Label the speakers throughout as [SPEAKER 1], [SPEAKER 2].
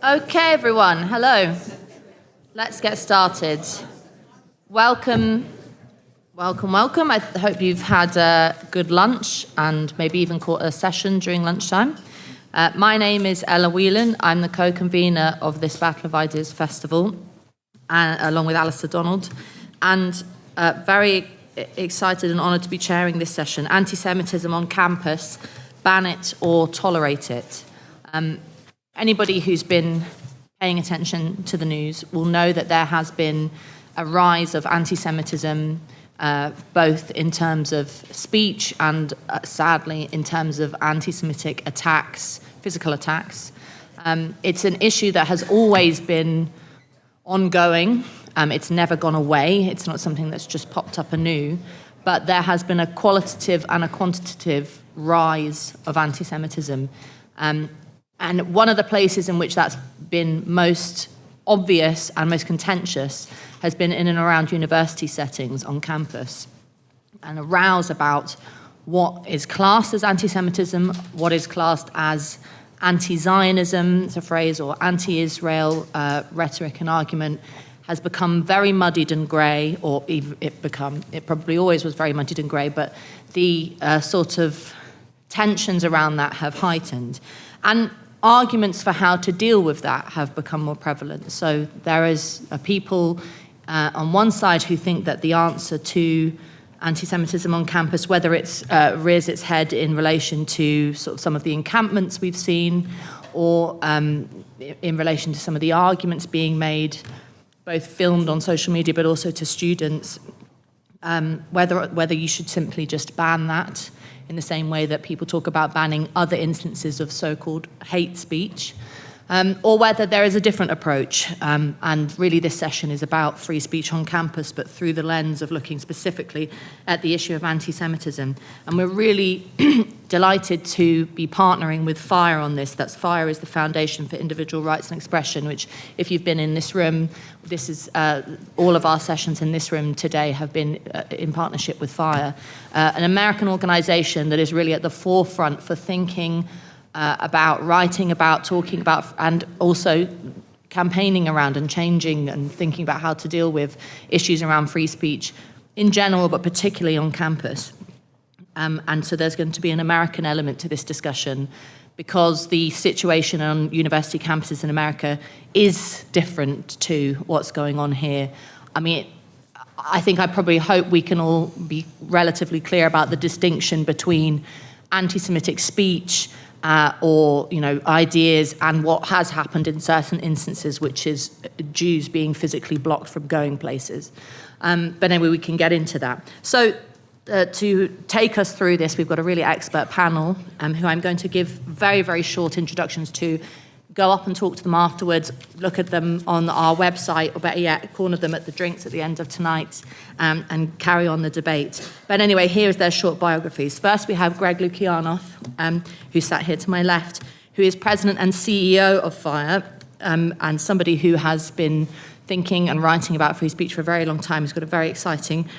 [SPEAKER 1] Okay, everyone, hello. Let's get started. Welcome. I hope you've had a good lunch and maybe even caught a session during lunchtime. My name is Ella Whelan. I'm the co-convener of this Battle of Ideas Festival, along with Alistair Donald, and very excited and honoured to be chairing this session, Anti-Semitism on Campus, Ban It or Tolerate It. Anybody who's been paying attention to the news will know that there has been a rise of anti-Semitism, both in terms of speech and, sadly, in terms of anti-Semitic attacks, physical attacks. It's an issue that has always been ongoing. It's never gone away. It's not something that's just popped up anew. But there has been a qualitative and a quantitative rise of anti-Semitism. And one of the places in which that's been most obvious and most contentious has been in and around university settings on campus, and a rouse about what is classed as anti-Semitism, what is classed as anti-Zionism, it's a phrase, or anti-Israel rhetoric and argument, has become very muddied and grey, or it probably always was very muddied and grey, but the sort of tensions around that have heightened. And arguments for how to deal with that have become more prevalent. So there is people on one side who think that the answer to anti-Semitism on campus, whether it's rears its head in relation to sort of some of the encampments we've seen, or in relation to some of the arguments being made, both filmed on social media but also to students, whether you should simply just ban that in the same way that people talk about banning other instances of so-called hate speech, or whether there is a different approach. And really this session is about free speech on campus, but through the lens of looking specifically at the issue of anti-Semitism. And we're really delighted to be partnering with FIRE on this. That's FIRE is the Foundation for Individual Rights and Expression, which, if you've been in this room, this is all of our sessions in this room today have been in partnership with FIRE, an American organization that is really at the forefront for thinking about, writing about, talking about, and also campaigning around and changing and thinking about how to deal with issues around free speech in general, but particularly on campus. And so there's going to be an American element to this discussion, because the situation on university campuses in America is different to what's going on here. I mean, I think I probably hope we can all be relatively clear about the distinction between anti-Semitic speech or ideas and what has happened in certain instances, which is Jews being physically blocked from going places. But anyway, we can get into that. So to take us through this, we've got a really expert panel who I'm going to give very, very short introductions to. Go up and talk to them afterwards, look at them on our website, or better yet, corner them at the drinks at the end of tonight, and carry on the debate. But anyway, here's their short biographies. First, we have Greg Lukianoff, who sat here to my left, who is president and CEO of FIRE, and somebody who has been thinking and writing about free speech for a very long time. He's got a very exciting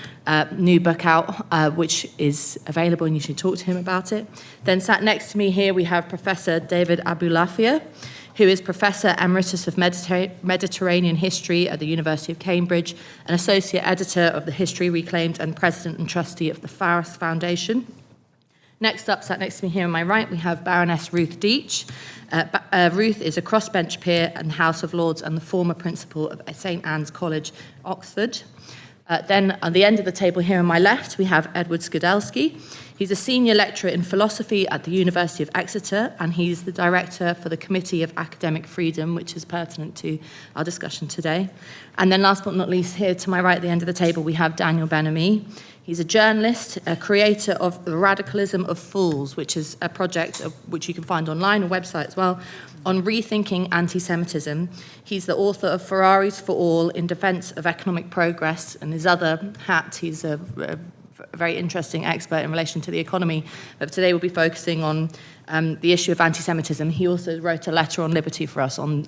[SPEAKER 1] new book out, which is available, and you should talk to him about it. Then sat next to me here, we have Professor David Abulafia, who is Professor Emeritus of Mediterranean History at the University of Cambridge, an Associate Editor of the History Reclaimed, and President and Trustee of the Faris Foundation. Next up, sat next to me here on my right, we have Baroness Ruth Deach. Ruth is a crossbench peer and House of Lords and the former principal of St Anne's College, Oxford. Then on the end of the table here on my left, we have Edward Skidelsky. He's a senior lecturer in philosophy at the University of Exeter, and he's the director for the Committee of Academic Freedom, which is pertinent to our discussion today. And then last but not least, here to my right at the end of the table, we have Daniel Ben-Ami. He's a journalist, a creator of The Radicalism of Fools, which is a project which you can find online, a website as well, on rethinking anti-Semitism. He's the author of Ferraris for All in Defense of Economic Progress, and his other hat, he's a very interesting expert in relation to the economy. But today we'll be focusing on the issue of anti-Semitism. He also wrote a letter on liberty for us on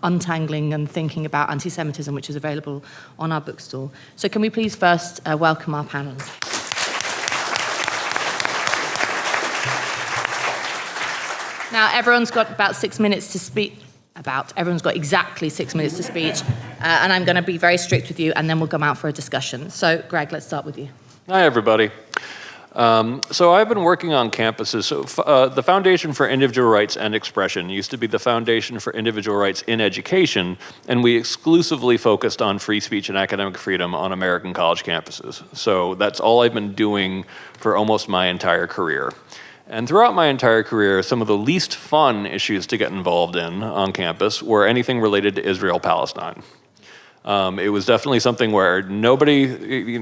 [SPEAKER 1] untangling and thinking about anti-Semitism, which is available on our bookstore. So can we please first welcome our panelists. Now, everyone's got about 6 minutes to speak. about. Everyone's got exactly 6 minutes to speech, and I'm going to be very strict with you, and then we'll come out for a discussion. So, Greg, let's start with you.
[SPEAKER 2] Hi, everybody. So I've been working on campuses. So the Foundation for Individual Rights and Expression used to be the Foundation for Individual Rights in Education, and we exclusively focused on free speech and academic freedom on American college campuses. So that's all I've been doing for almost my entire career. And throughout my entire career, some of the least fun issues to get involved in on campus were anything related to Israel-Palestine. It was definitely something where nobody,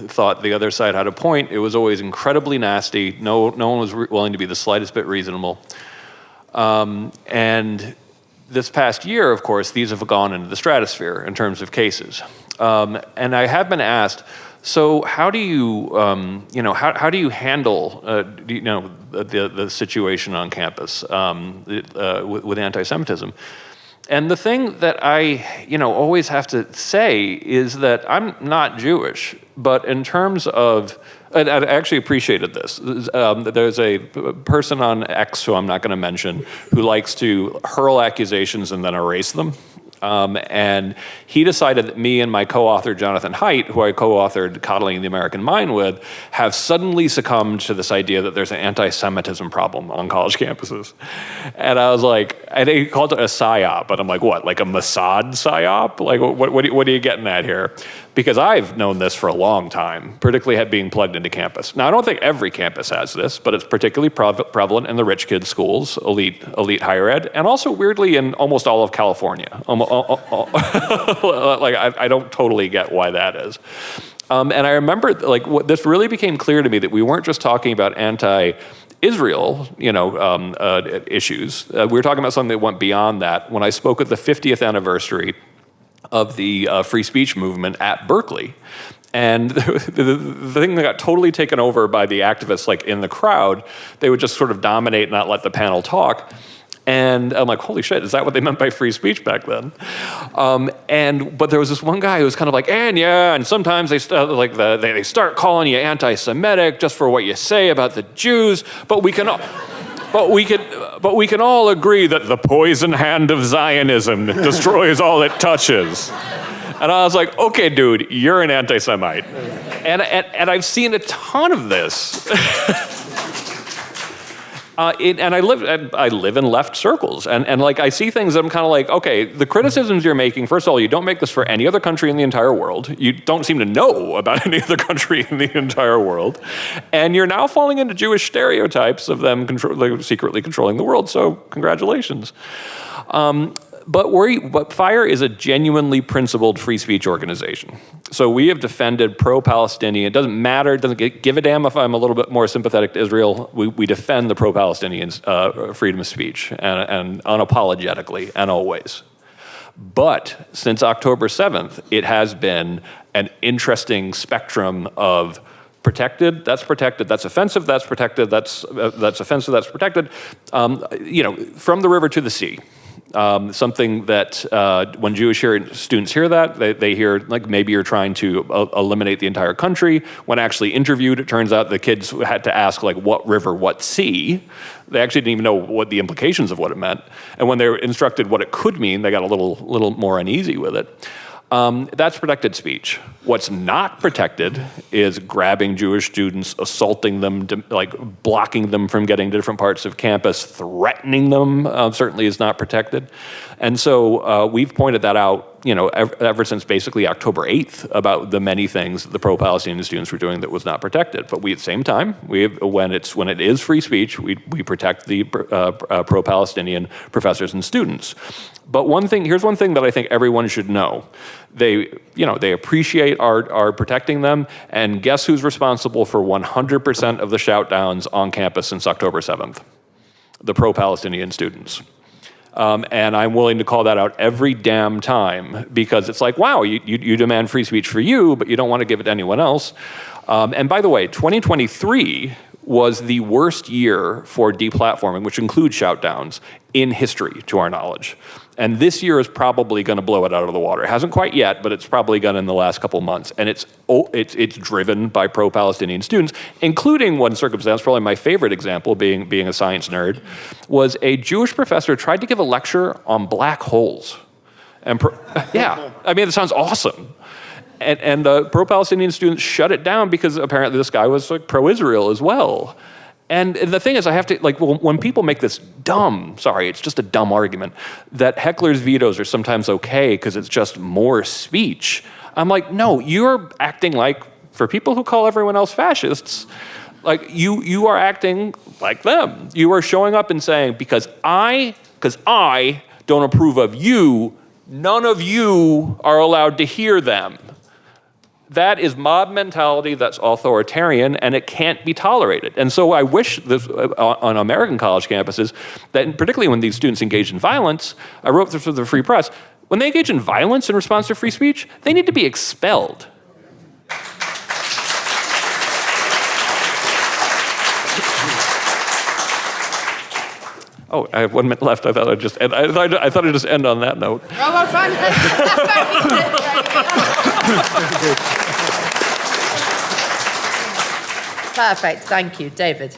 [SPEAKER 2] thought the other side had a point. It was always incredibly nasty. No one was willing to be the slightest bit reasonable. And this past year, of course, these have gone into the stratosphere in terms of cases. And I have been asked, so how do you, how do you handle, the situation on campus with anti-Semitism? And the thing that I, always have to say is that I'm not Jewish, but in terms of, and I actually appreciated this. There's a person on X, who I'm not going to mention, who likes to hurl accusations and then erase them. And he decided that me and my co-author, Jonathan Haidt, who I co-authored Coddling the American Mind with, have suddenly succumbed to this idea that there's an anti-Semitism problem on college campuses. And I was like, and he called it a psyop, but I'm like, what, like a Mossad psyop? Like, what are you getting at here? Because I've known this for a long time, particularly being plugged into campus. Now, I don't think every campus has this, but it's particularly prevalent in the rich kids' schools, elite higher ed, and also weirdly in almost all of California. Like, I don't totally get why that is. And I remember, this really became clear to me that we weren't just talking about Israel, issues. We were talking about something that went beyond that. When I spoke at the 50th anniversary of the free speech movement at Berkeley, and the thing that got totally taken over by the activists, in the crowd, they would just sort of dominate and not let the panel talk. And I'm like, holy shit, is that what they meant by free speech back then? But there was this one guy who was kind of like, and sometimes they start calling you anti-Semitic just for what you say about the Jews, but we can all agree that the poison hand of Zionism destroys all it touches. And I was like, okay, dude, you're an anti-Semite. And I've seen a ton of this. And I live in left circles, and I see things that I'm kind of like, okay, the criticisms you're making, first of all, you don't make this for any other country in the entire world. You don't seem to know about any other country in the entire world. And you're now falling into Jewish stereotypes of them secretly controlling the world, so congratulations. But FIRE is a genuinely principled free speech organization. So we have defended pro-Palestinian. It doesn't matter. It doesn't give a damn if I'm a little bit more sympathetic to Israel. We defend the pro-Palestinian freedom of speech and unapologetically and always. But since October 7th, it has been an interesting spectrum of protected, that's protected, that's offensive, that's protected, that's offensive, that's protected, from the river to the sea. Something that when Jewish students hear that, they hear maybe you're trying to eliminate the entire country. When actually interviewed, it turns out the kids had to ask what river, what sea. They actually didn't even know what the implications of what it meant. And when they were instructed what it could mean, they got a little more uneasy with it. That's protected speech. What's not protected is grabbing Jewish students, assaulting them, blocking them from getting to different parts of campus, threatening them certainly is not protected. And so we've pointed that out, ever since basically October 8th about the many things that the pro-Palestinian students were doing that was not protected. But we, at the same time, when it is free speech, we protect the pro-Palestinian professors and students. But here's one thing that I think everyone should know. They appreciate our protecting them, and guess who's responsible for 100% of the shout-downs on campus since October 7th? The pro-Palestinian students. And I'm willing to call that out every damn time, because it's like, wow, you demand free speech for you, but you don't want to give it to anyone else. And by the way, 2023 was the worst year for deplatforming, which includes shoutdowns, in history, to our knowledge. And this year is probably going to blow it out of the water. It hasn't quite yet, but it's probably gone in the last couple months. And it's driven by pro-Palestinian students, including one circumstance, probably my favorite example, being a science nerd, was a Jewish professor tried to give a lecture on black holes. And yeah, I mean, it sounds awesome. And pro-Palestinian students shut it down because apparently this guy was like pro-Israel as well. And the thing is, I have to, like, when people make this it's just a dumb argument, that hecklers' vetoes are sometimes okay because it's just more speech. I'm like, no, you're acting like, for people who call everyone else fascists, like, you are acting like them. You are showing up and saying, because I don't approve of you, none of you are allowed to hear them. That is mob mentality, that's authoritarian, and it can't be tolerated. And so I wish this, on American college campuses, that particularly when these students engage in violence, I wrote this for the Free Press, when they engage in violence in response to free speech, they need to be expelled. Oh, I have 1 minute left. I thought I'd just end, I thought I'd just end on that note.
[SPEAKER 1] Oh, well, fine. Perfect. Thank you. David.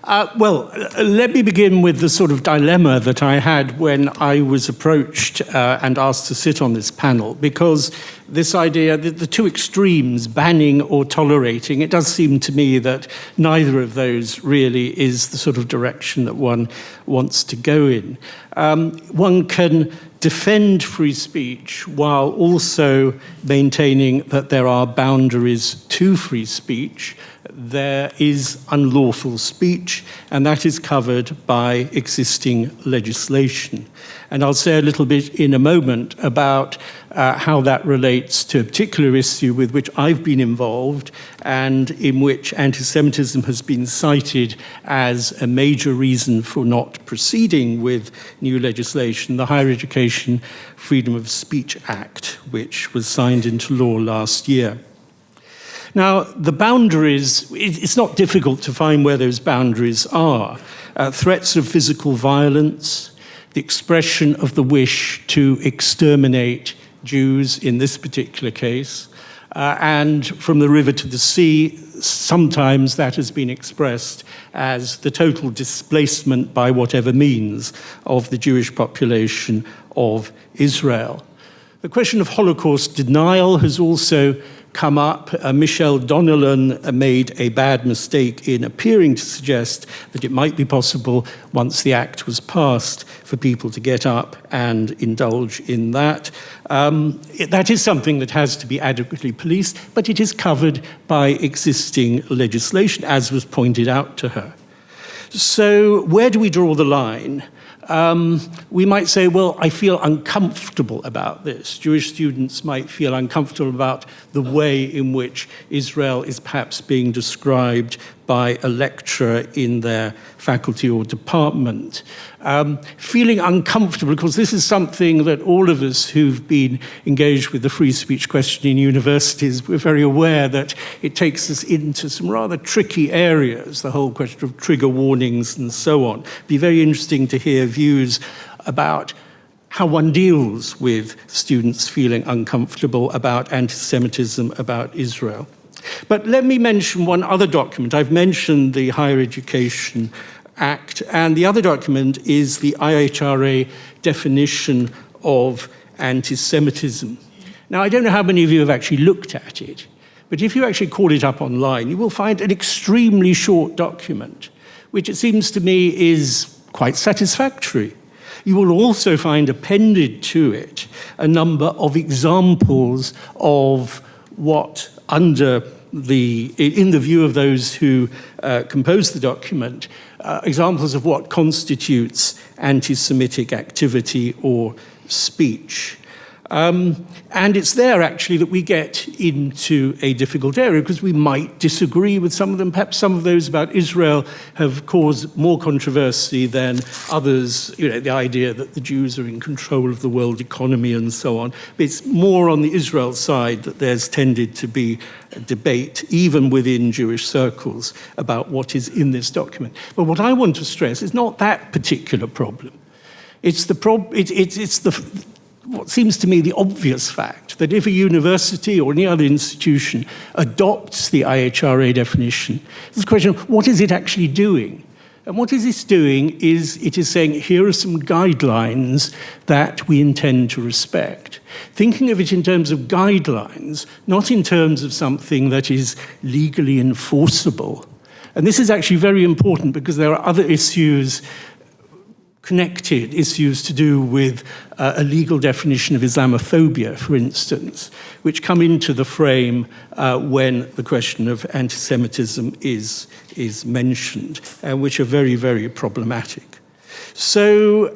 [SPEAKER 3] Let me begin with the sort of dilemma that I had when I was approached and asked to sit on this panel, because this idea, the two extremes, banning or tolerating, it does seem to me that neither of those really is the sort of direction that one wants to go in. One can defend free speech while also maintaining that there are boundaries to free speech. There is unlawful speech, and that is covered by existing legislation. And I'll say a little bit in a moment about how that relates to a particular issue with which I've been involved and in which anti-Semitism has been cited as a major reason for not proceeding with new legislation, the Higher Education Freedom of Speech Act, which was signed into law last year. Now, the boundaries, it's not difficult to find where those boundaries are. Threats of physical violence, the expression of the wish to exterminate Jews in this particular case, and from the river to the sea, sometimes that has been expressed as the total displacement by whatever means of the Jewish population of Israel. The question of Holocaust denial has also come up. Michelle Donnellan made a bad mistake in appearing to suggest that it might be possible, once the act was passed, for people to get up and indulge in that. That is something that has to be adequately policed, but it is covered by existing legislation, as was pointed out to her. So where do we draw the line? We might say, well, I feel uncomfortable about this. Jewish students might feel uncomfortable about the way in which Israel is perhaps being described by a lecturer in their faculty or department. Feeling uncomfortable, because this is something that all of us who've been engaged with the free speech question in universities, we're very aware that it takes us into some rather tricky areas, the whole question of trigger warnings and so on. It'd be very interesting to hear views about how one deals with students feeling uncomfortable about anti-Semitism, about Israel. But let me mention one other document. I've mentioned the Higher Education Act, and the other document is the IHRA definition of anti-Semitism. Now, I don't know how many of you have actually looked at it, but if you actually call it up online, you will find an extremely short document, which it seems to me is quite satisfactory. You will also find appended to it a number of examples of what in the view of those who composed the document, examples of what constitutes anti-Semitic activity or speech. And it's there, actually, that we get into a difficult area, because we might disagree with some of them. Perhaps some of those about Israel have caused more controversy than others, the idea that the Jews are in control of the world economy and so on. But it's more on the Israel side that there's tended to be a debate, even within Jewish circles, about what is in this document. But what I want to stress is not that particular problem. It's what seems to me the obvious fact that if a university or any other institution adopts the IHRA definition, it's a question of what is it actually doing? And what it is doing is it is saying, here are some guidelines that we intend to respect. Thinking of it in terms of guidelines, not in terms of something that is legally enforceable. And this is actually very important because there are other issues, connected issues to do with a legal definition of Islamophobia, for instance, which come into the frame when the question of anti-Semitism is mentioned, and which are very, very problematic. So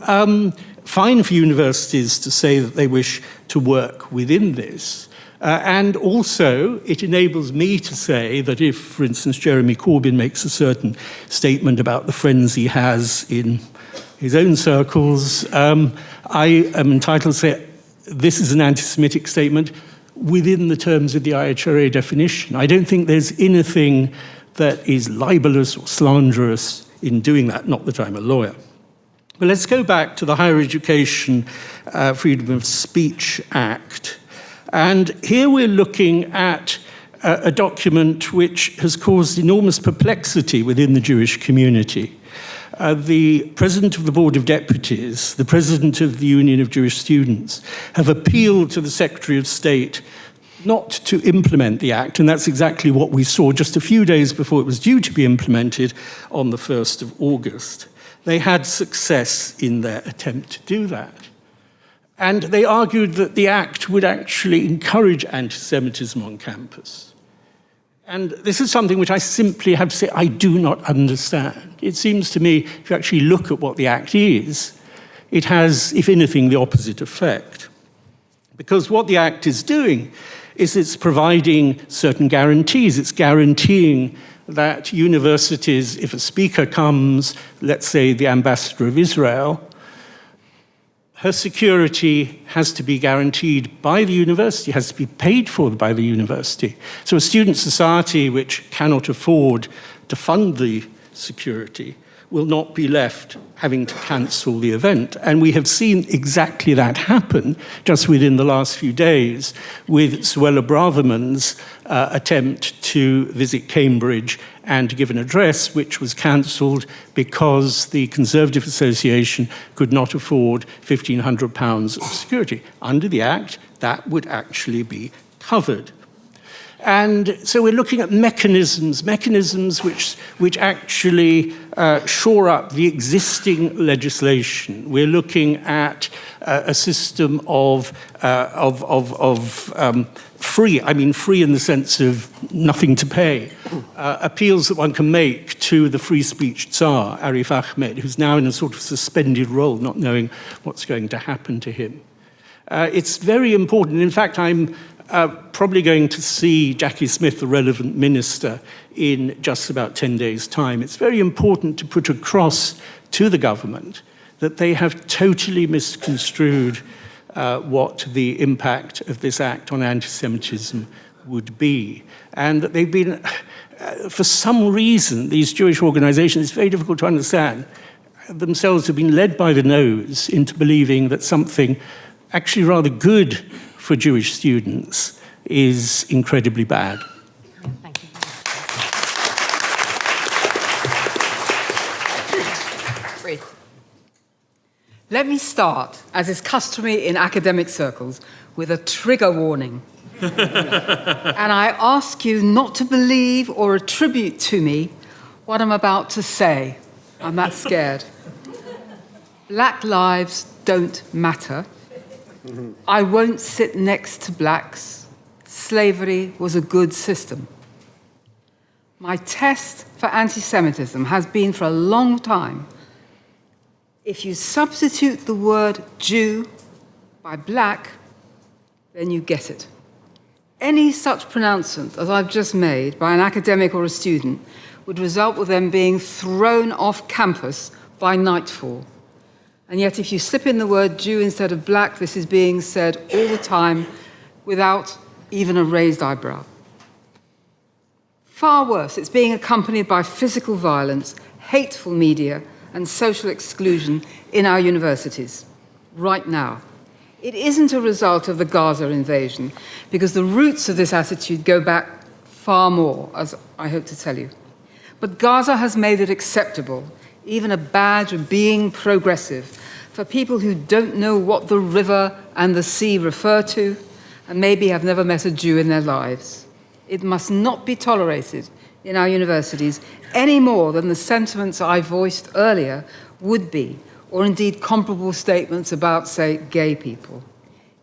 [SPEAKER 3] fine for universities to say that they wish to work within this. And also, it enables me to say that if, for instance, Jeremy Corbyn makes a certain statement about the friends he has in his own circles, I am entitled to say this is an anti-Semitic statement within the terms of the IHRA definition. I don't think there's anything that is libelous or slanderous in doing that, not that I'm a lawyer. But let's go back to the Higher Education Freedom of Speech Act. And here we're looking at a document which has caused enormous perplexity within the Jewish community. The President of the Board of Deputies, the President of the Union of Jewish Students, have appealed to the Secretary of State not to implement the Act, and that's exactly what we saw just a few days before it was due to be implemented on the 1st of August. They had success in their attempt to do that. And they argued that the Act would actually encourage anti-Semitism on campus. And this is something which I simply have to say I do not understand. It seems to me, if you actually look at what the Act is, it has, if anything, the opposite effect. Because what the Act is doing is it's providing certain guarantees. It's guaranteeing that universities, if a speaker comes, let's say the ambassador of Israel, her security has to be guaranteed by the university, has to be paid for by the university. So a student society which cannot afford to fund the security will not be left having to cancel the event. And we have seen exactly that happen just within the last few days with Suella Braverman's attempt to visit Cambridge and to give an address, which was cancelled because the Conservative Association could not afford £1,500 of security. Under the Act, that would actually be covered. And so we're looking at mechanisms which actually shore up the existing legislation. We're looking at a system of free in the sense of nothing to pay, appeals that one can make to the free speech Tsar, Arif Ahmed, who's now in a sort of suspended role, not knowing what's going to happen to him. It's very important. In fact, I'm probably going to see Jackie Smith, the relevant minister, in just about 10 days' time. It's very important to put across to the government that they have totally misconstrued what the impact of this act on anti-Semitism would be. And that they've been, for some reason, these Jewish organizations, it's very difficult to understand, themselves have been led by the nose into believing that something actually rather good for Jewish students is incredibly bad.
[SPEAKER 1] Thank you. Breathe.
[SPEAKER 4] Let me start, as is customary in academic circles, with a trigger warning. And I ask you not to believe or attribute to me what I'm about to say. I'm that scared. Black lives don't matter. I won't sit next to blacks. Slavery was a good system. My test for anti-Semitism has been for a long time, if you substitute the word Jew by black, then you get it. Any such pronouncement as I've just made by an academic or a student would result with them being thrown off campus by nightfall. And yet if you slip in the word Jew instead of black, this is being said all the time without even a raised eyebrow. Far worse, it's being accompanied by physical violence, hateful media, and social exclusion in our universities right now. It isn't a result of the Gaza invasion, because the roots of this attitude go back far more, as I hope to tell you. But Gaza has made it acceptable, even a badge of being progressive, for people who don't know what the river and the sea refer to, and maybe have never met a Jew in their lives. It must not be tolerated in our universities any more than the sentiments I voiced earlier would be, or indeed comparable statements about, say, gay people.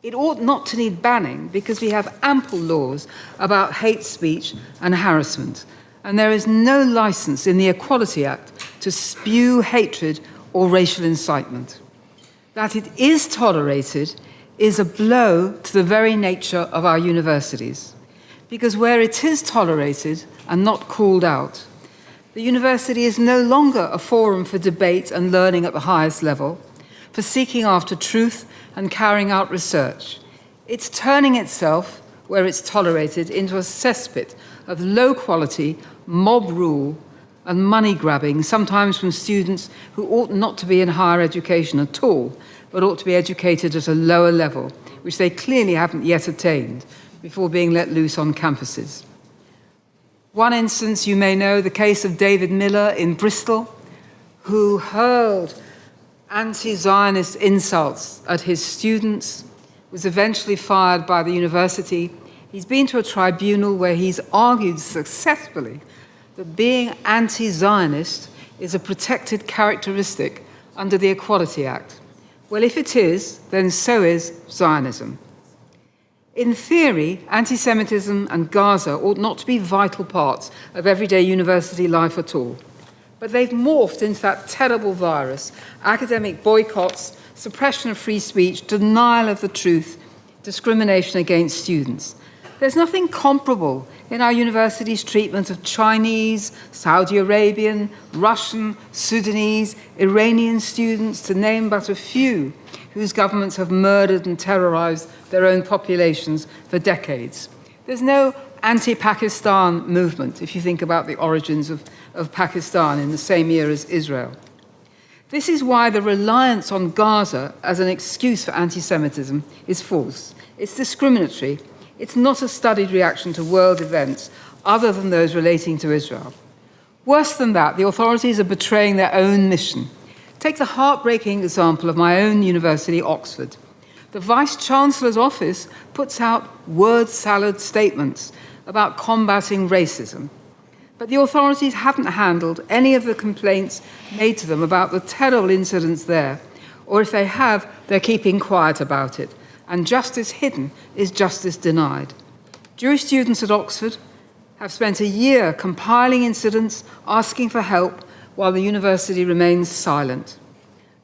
[SPEAKER 4] It ought not to need banning because we have ample laws about hate speech and harassment, and there is no license in the Equality Act to spew hatred or racial incitement. That it is tolerated is a blow to the very nature of our universities, because where it is tolerated and not called out, the university is no longer a forum for debate and learning at the highest level, for seeking after truth and carrying out research. It's turning itself, where it's tolerated, into a cesspit of low-quality mob rule and money grabbing, sometimes from students who ought not to be in higher education at all, but ought to be educated at a lower level, which they clearly haven't yet attained, before being let loose on campuses. One instance you may know, the case of David Miller in Bristol, who hurled anti-Zionist insults at his students, was eventually fired by the university. He's been to a tribunal where he's argued successfully that being anti-Zionist is a protected characteristic under the Equality Act. Well, if it is, then so is Zionism. In theory, anti-Semitism and Gaza ought not to be vital parts of everyday university life at all. But they've morphed into that terrible virus: academic boycotts, suppression of free speech, denial of the truth, discrimination against students. There's nothing comparable in our university's treatment of Chinese, Saudi Arabian, Russian, Sudanese, Iranian students, to name but a few, whose governments have murdered and terrorized their own populations for decades. There's no anti-Pakistan movement, if you think about the origins of Pakistan in the same year as Israel. This is why the reliance on Gaza as an excuse for anti-Semitism is false. It's discriminatory. It's not a studied reaction to world events other than those relating to Israel. Worse than that, the authorities are betraying their own mission. Take the heartbreaking example of my own university, Oxford. The Vice-Chancellor's office puts out word salad statements about combating racism. But the authorities haven't handled any of the complaints made to them about the terrible incidents there, or if they have, they're keeping quiet about it. And justice hidden is justice denied. Jewish students at Oxford have spent a year compiling incidents, asking for help, while the university remains silent.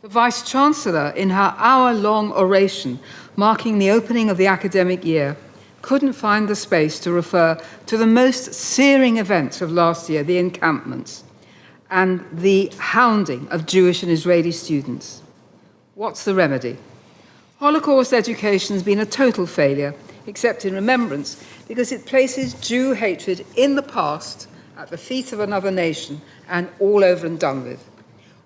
[SPEAKER 4] The Vice-Chancellor, in her hour-long oration marking the opening of the academic year, couldn't find the space to refer to the most searing events of last year, the encampments, and the hounding of Jewish and Israeli students. What's the remedy? Holocaust education has been a total failure, except in remembrance, because it places Jew hatred in the past, at the feet of another nation, and all over and done with.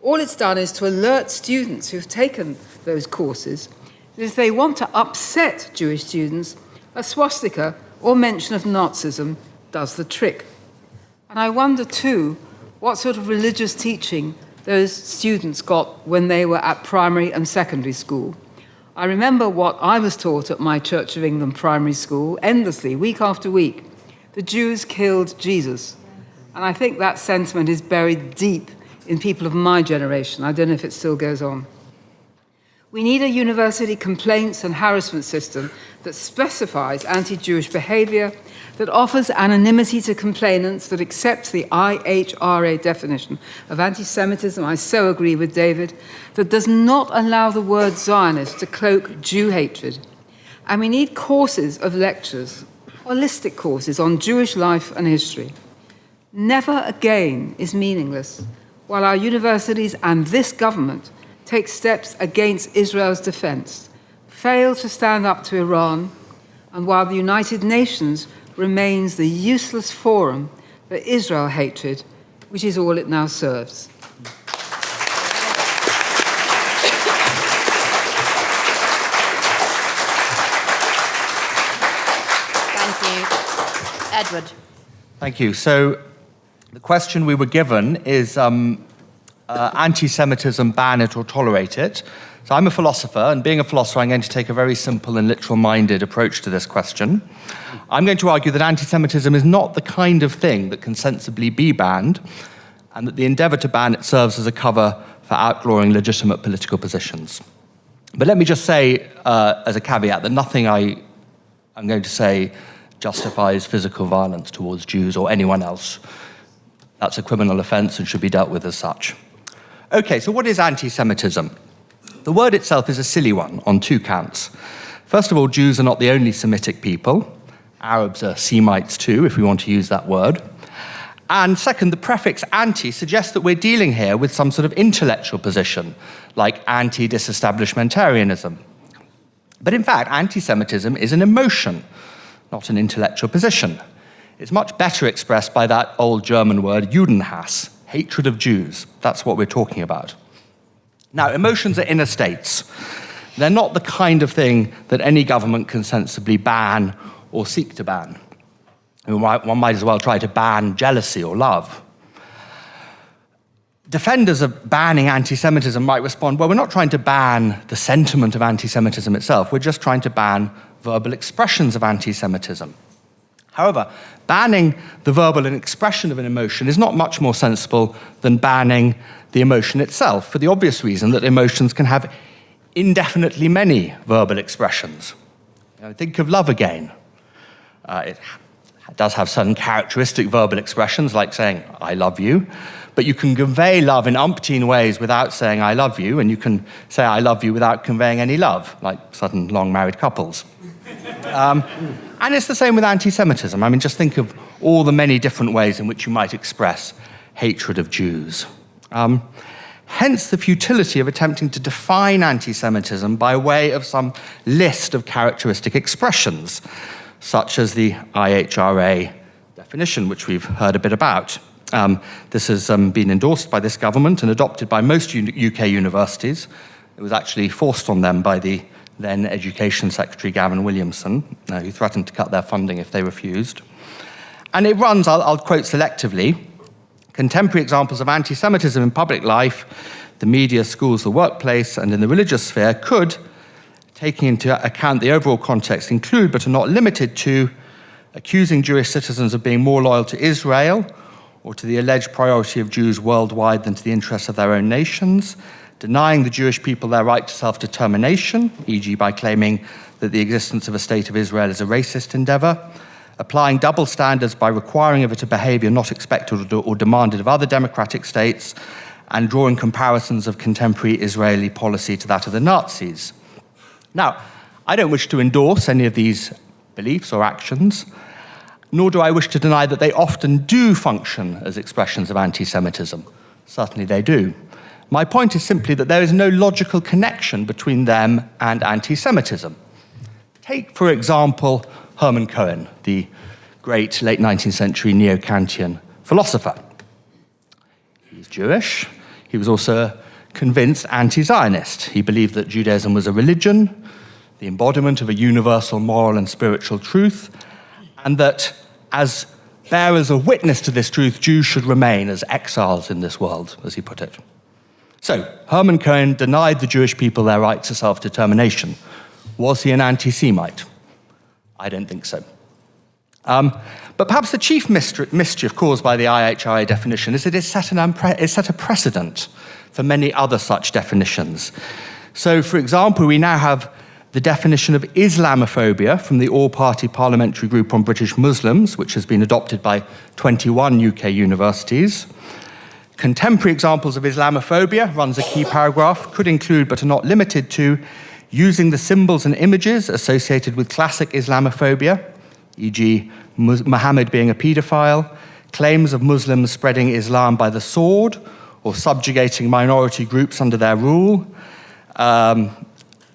[SPEAKER 4] All it's done is to alert students who've taken those courses that if they want to upset Jewish students, a swastika or mention of Nazism does the trick. And I wonder, too, what sort of religious teaching those students got when they were at primary and secondary school. I remember what I was taught at my Church of England primary school, endlessly, week after week. The Jews killed Jesus. And I think that sentiment is buried deep in people of my generation. I don't know if it still goes on. We need a university complaints and harassment system that specifies anti-Jewish behavior, that offers anonymity to complainants, that accepts the IHRA definition of anti-Semitism. I so agree with David, that does not allow the word Zionist to cloak Jew hatred, And we need courses of lectures, holistic courses on Jewish life and history. Never again is meaningless while our universities and this government take steps against Israel's defense, fail to stand up to Iran, and while the United Nations remains the useless forum for Israel hatred, which is all it now serves.
[SPEAKER 1] Thank you. Edward.
[SPEAKER 5] Thank you. So the question we were given is anti-Semitism, ban it or tolerate it. So I'm a philosopher, and being a philosopher, I'm going to take a very simple and literal-minded approach to this question. I'm going to argue that anti-Semitism is not the kind of thing that can sensibly be banned, and that the endeavor to ban it serves as a cover for outlawing legitimate political positions. But let me just say, as a caveat, that nothing I'm going to say justifies physical violence towards Jews or anyone else. That's a criminal offense and should be dealt with as such. Okay, so what is anti-Semitism? The word itself is a silly one on two counts. First of all, Jews are not the only Semitic people. Arabs are Semites too, if we want to use that word. And second, the prefix anti suggests that we're dealing here with some sort of intellectual position, like anti-disestablishmentarianism. But in fact, anti-Semitism is an emotion, not an intellectual position. It's much better expressed by that old German word Judenhass, hatred of Jews. That's what we're talking about. Now, emotions are inner states. They're not the kind of thing that any government can sensibly ban or seek to ban. One might as well try to ban jealousy or love. Defenders of banning anti-Semitism might respond, well, we're not trying to ban the sentiment of anti-Semitism itself, we're just trying to ban verbal expressions of anti-Semitism. However, banning the verbal expression of an emotion is not much more sensible than banning the emotion itself, for the obvious reason that emotions can have indefinitely many verbal expressions. Think of love again. It does have certain characteristic verbal expressions, like saying, I love you, but you can convey love in umpteen ways without saying, I love you, and you can say, I love you without conveying any love, like certain long-married couples. And it's the same with anti-Semitism. I mean, just think of all the many different ways in which you might express hatred of Jews. Hence the futility of attempting to define anti-Semitism by way of some list of characteristic expressions, such as the IHRA definition, which we've heard a bit about. This has been endorsed by this government and adopted by most UK universities. It was actually forced on them by the then Education Secretary Gavin Williamson, who threatened to cut their funding if they refused. And it runs, I'll quote selectively, contemporary examples of anti-Semitism in public life, the media, schools, the workplace, and in the religious sphere could, taking into account the overall context, include but are not limited to accusing Jewish citizens of being more loyal to Israel or to the alleged priority of Jews worldwide than to the interests of their own nations, denying the Jewish people their right to self-determination, e.g. by claiming that the existence of a state of Israel is a racist endeavor, applying double standards by requiring of it a behavior not expected or demanded of other democratic states, and drawing comparisons of contemporary Israeli policy to that of the Nazis. Now, I don't wish to endorse any of these beliefs or actions, nor do I wish to deny that they often do function as expressions of anti-Semitism. Certainly they do. My point is simply that there is no logical connection between them and anti-Semitism. Take, for example, Hermann Cohen, the great late 19th century neo-Kantian philosopher. He's Jewish. He was also a convinced anti-Zionist. He believed that Judaism was a religion, the embodiment of a universal moral and spiritual truth, and that as bearers of witness to this truth, Jews should remain as exiles in this world, as he put it. So, Hermann Cohen denied the Jewish people their right to self-determination. Was he an anti-Semite? I don't think so. But perhaps the chief mischief caused by the IHRA definition is that it set a precedent for many other such definitions. So, for example, we now have the definition of Islamophobia from the All-Party Parliamentary Group on British Muslims, which has been adopted by 21 UK universities. Contemporary examples of Islamophobia, runs a key paragraph, could include but are not limited to using the symbols and images associated with classic Islamophobia, e.g. Muhammad being a paedophile, claims of Muslims spreading Islam by the sword, or subjugating minority groups under their rule,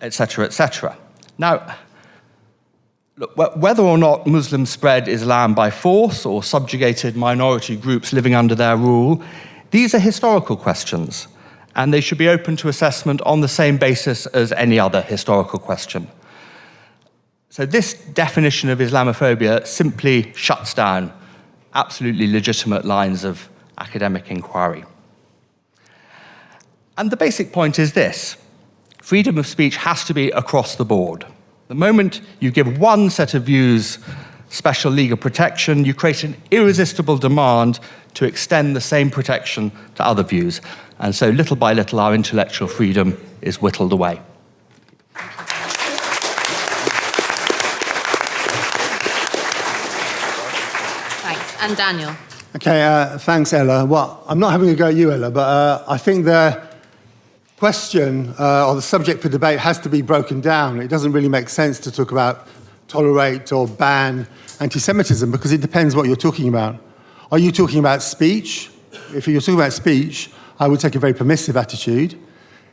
[SPEAKER 5] etc., etc. Now, look, whether or not Muslims spread Islam by force or subjugated minority groups living under their rule, these are historical questions, and they should be open to assessment on the same basis as any other historical question. So this definition of Islamophobia simply shuts down absolutely legitimate lines of academic inquiry. And the basic point is this: freedom of speech has to be across the board. The moment you give one set of views special legal protection, you create an irresistible demand to extend the same protection to other views. And so little by little, our intellectual freedom is whittled away.
[SPEAKER 1] Thanks. And Daniel.
[SPEAKER 6] Okay, thanks, Ella. Well, I'm not having a go at you, Ella, but I think the question or the subject for debate has to be broken down. It doesn't really make sense to talk about tolerate or ban anti-Semitism because it depends what you're talking about. Are you talking about speech? If you're talking about speech, I would take a very permissive attitude.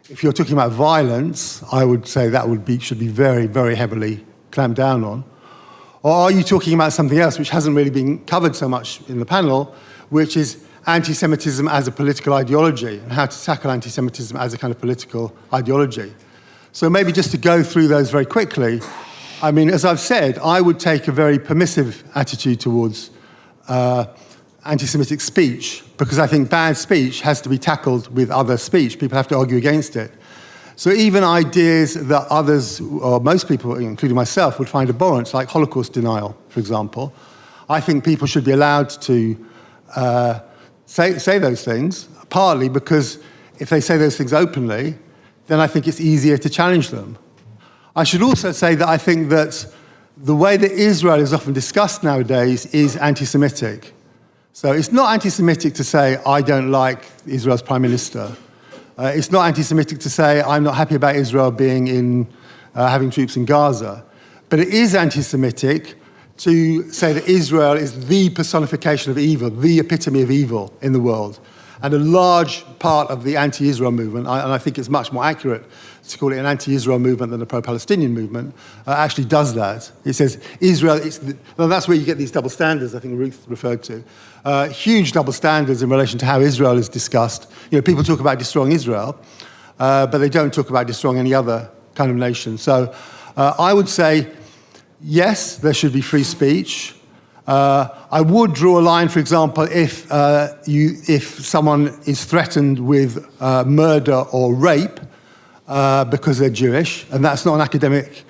[SPEAKER 6] If you're talking about violence, I would say that should be very, very heavily clamped down on. Or are you talking about something else which hasn't really been covered so much in the panel, which is anti-Semitism as a political ideology and how to tackle anti-Semitism as a kind of political ideology? So maybe just to go through those very quickly, I mean, as I've said, I would take a very permissive attitude towards anti-Semitic speech because I think bad speech has to be tackled with other speech. People have to argue against it. So even ideas that others, or most people, including myself, would find abhorrent, like Holocaust denial, for example, I think people should be allowed to say those things, partly because if they say those things openly, then I think it's easier to challenge them. I should also say that I think that the way that Israel is often discussed nowadays is anti-Semitic. So it's not anti-Semitic to say, I don't like Israel's prime minister. It's not anti-Semitic to say, I'm not happy about Israel being in, having troops in Gaza. But it is anti-Semitic to say that Israel is the personification of evil, the epitome of evil in the world. And a large part of the anti-Israel movement, and I think it's much more accurate to call it an anti-Israel movement than a pro-Palestinian movement, actually does that. It says Israel, well, that's where you get these double standards I think Ruth referred to. Huge double standards in relation to how Israel is discussed. You know, people talk about destroying Israel, but they don't talk about destroying any other kind of nation. So I would say, yes, there should be free speech. I would draw a line, for example, if someone is threatened with murder or rape because they're Jewish, and that's not an academic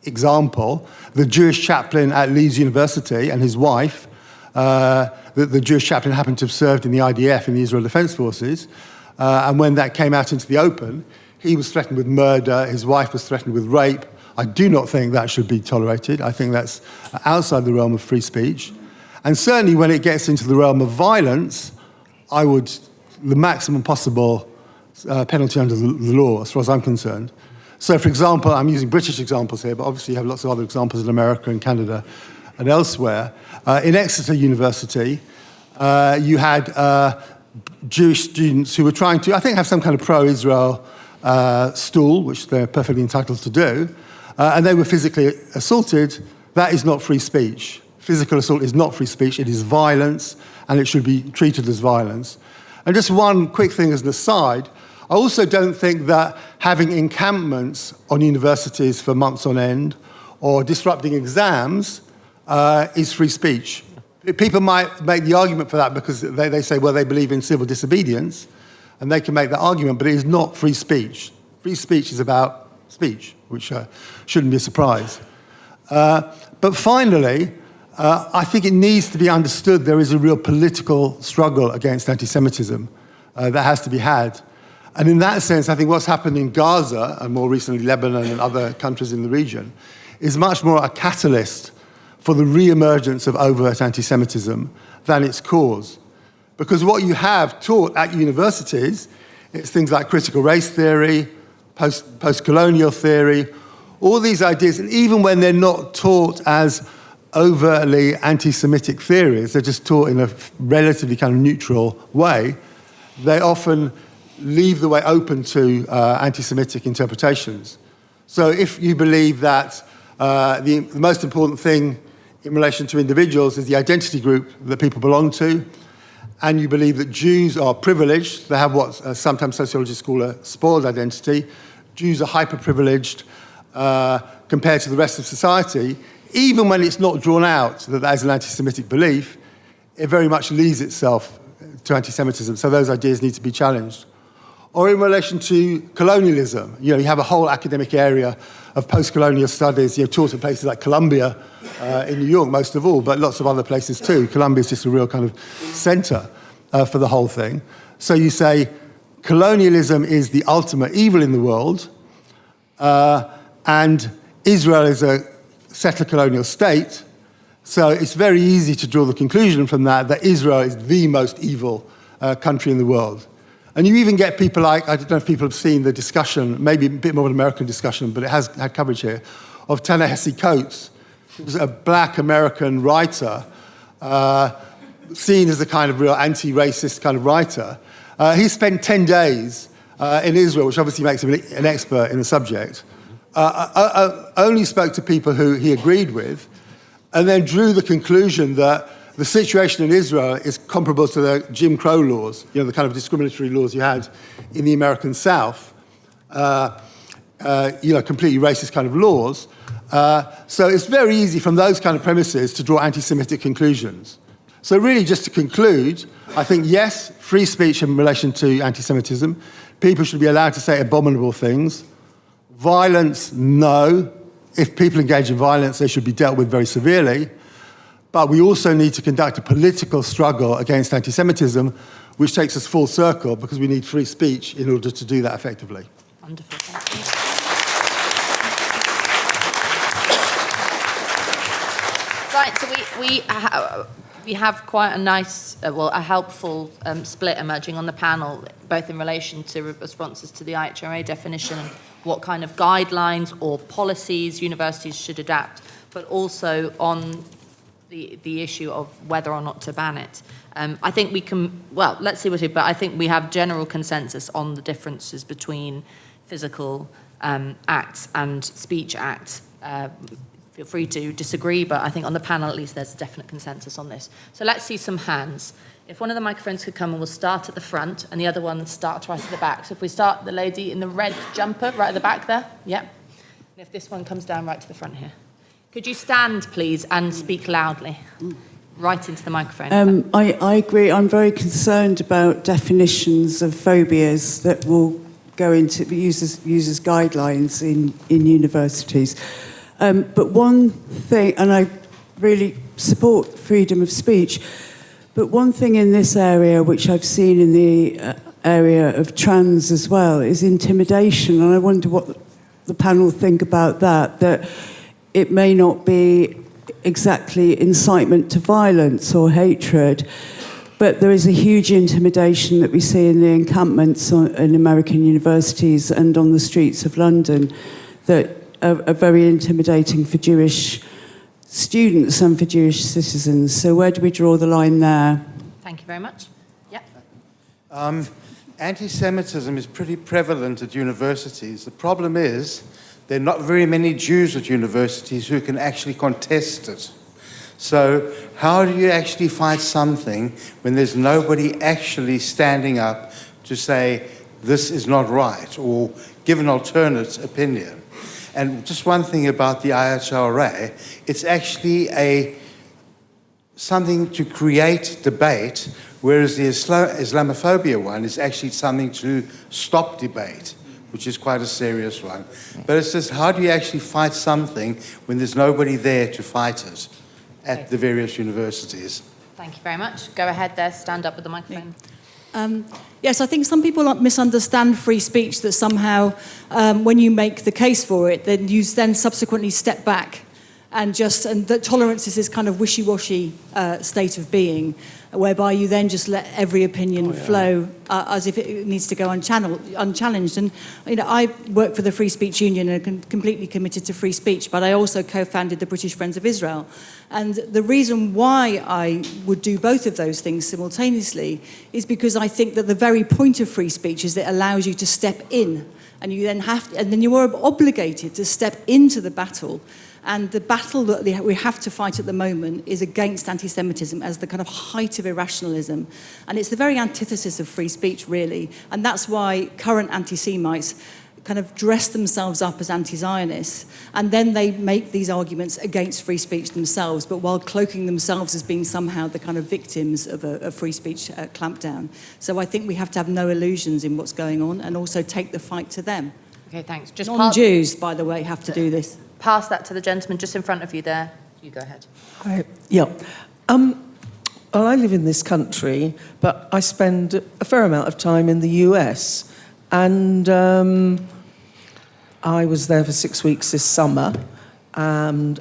[SPEAKER 6] example. The Jewish chaplain at Leeds University and his wife, the Jewish chaplain happened to have served in the IDF, in the Israel Defense Forces, and when that came out into the open, he was threatened with murder, his wife was threatened with rape. I do not think that should be tolerated. I think that's outside the realm of free speech. And certainly when it gets into the realm of violence, the maximum possible penalty under the law, as far as I'm concerned. So, for example, I'm using British examples here, but obviously you have lots of other examples in America and Canada and elsewhere. In Exeter University, you had Jewish students who were trying to, I think, have some kind of pro-Israel stool, which they're perfectly entitled to do, and they were physically assaulted. That is not free speech. Physical assault is not free speech. It is violence, and it should be treated as violence. And just one quick thing as an aside, I also don't think that having encampments on universities for months on end or disrupting exams is free speech. People might make the argument for that because they say, well, they believe in civil disobedience, and they can make that argument, but it is not free speech. Free speech is about speech, which shouldn't be a surprise. But finally, I think it needs to be understood there is a real political struggle against anti-Semitism that has to be had. And in that sense, I think what's happened in Gaza, and more recently Lebanon and other countries in the region, is much more a catalyst for the re-emergence of overt anti-Semitism than its cause. Because what you have taught at universities is things like critical race theory, post-colonial theory, all these ideas, and even when they're not taught as overtly anti-Semitic theories, they're just taught in a relatively kind of neutral way, they often leave the way open to anti-Semitic interpretations. So if you believe that the most important thing in relation to individuals is the identity group that people belong to, and you believe that Jews are privileged, they have what sometimes sociologists call a spoiled identity, Jews are hyper-privileged compared to the rest of society, even when it's not drawn out that that is an anti-Semitic belief, it very much leads itself to anti-Semitism. So those ideas need to be challenged. Or in relation to colonialism, you have a whole academic area of post-colonial studies, taught at places like Columbia in New York, most of all, but lots of other places too. Columbia is just a real kind of center for the whole thing. So you say colonialism is the ultimate evil in the world, and Israel is a settler colonial state, so it's very easy to draw the conclusion from that Israel is the most evil country in the world. And you even get people like, I don't know if people have seen the discussion, maybe a bit more of an American discussion, but it has had coverage here, of Ta-Nehisi Coates, who was a black American writer, seen as a kind of real anti-racist kind of writer. He spent 10 days in Israel, which obviously makes him an expert in the subject, only spoke to people who he agreed with, and then drew the conclusion that the situation in Israel is comparable to the Jim Crow laws, the kind of discriminatory laws you had in the American South, completely racist kind of laws. So it's very easy from those kind of premises to draw anti-Semitic conclusions. So really, just to conclude, I think, yes, free speech in relation to anti-Semitism. People should be allowed to say abominable things. Violence, no. If people engage in violence, they should be dealt with very severely. But we also need to conduct a political struggle against anti-Semitism, which takes us full circle because we need free speech in order to do that effectively.
[SPEAKER 1] Wonderful, thank you. Right, so we have quite a nice, a helpful split emerging on the panel, both in relation to responses to the IHRA definition and what kind of guidelines or policies universities should adapt, but also on the issue of whether or not to ban it. I think we can, let's see what it, but I think we have general consensus on the differences between physical acts and speech acts. Feel free to disagree, but I think on the panel at least there's a definite consensus on this. So let's see some hands. If one of the microphones could come, and we'll start at the front, and the other one starts right at the back. So if we start the lady in the red jumper right at the back there, yep. And if this one comes down right to the front here. Could you stand, please, and speak loudly, right into the microphone?
[SPEAKER 7] I agree. I'm very concerned about definitions of phobias that will go into use as guidelines in universities. But one thing, and I really support freedom of speech, but one thing in this area, which I've seen in the area of trans as well, is intimidation. And I wonder what the panel think about that it may not be exactly incitement to violence or hatred, but there is a huge intimidation that we see in the encampments in American universities and on the streets of London that are very intimidating for Jewish students and for Jewish citizens. So where do we draw the line there?
[SPEAKER 1] Thank you very much. Yeah.
[SPEAKER 8] Anti-Semitism is pretty prevalent at universities. The problem is there are not very many Jews at universities who can actually contest it. So how do you actually fight something when there's nobody actually standing up to say this is not right or give an alternate opinion? And just one thing about the IHRA, it's actually something to create debate, whereas the Islamophobia one is actually something to stop debate, which is quite a serious one. But it's just, how do you actually fight something when there's nobody there to fight it at the various universities?
[SPEAKER 1] Thank you very much. Go ahead there, stand up with the microphone.
[SPEAKER 9] Yes, I think some people misunderstand free speech, that somehow when you make the case for it, then you then subsequently step back and that tolerance is this kind of wishy-washy state of being. whereby you then just let every opinion flow as if it needs to go unchallenged. And I work for the Free Speech Union and are completely committed to free speech, but I also co-founded the British Friends of Israel. And the reason why I would do both of those things simultaneously is because I think that the very point of free speech is that it allows you to step in, and you then and then you are obligated to step into the battle. And the battle that we have to fight at the moment is against anti-Semitism as the kind of height of irrationalism. And it's the very antithesis of free speech, really. And that's why current anti-Semites kind of dress themselves up as anti-Zionists, and then they make these arguments against free speech themselves, but while cloaking themselves as being somehow the kind of victims of a free speech clampdown. So I think we have to have no illusions in what's going on, and also take the fight to them.
[SPEAKER 1] Okay, thanks. Just
[SPEAKER 9] non-Jews, by the way, have to do this.
[SPEAKER 1] Pass that to the gentleman just in front of you there. You go ahead.
[SPEAKER 10] Hi. Yeah. Well, I live in this country, but I spend a fair amount of time in the US. And I was there for 6 weeks this summer. And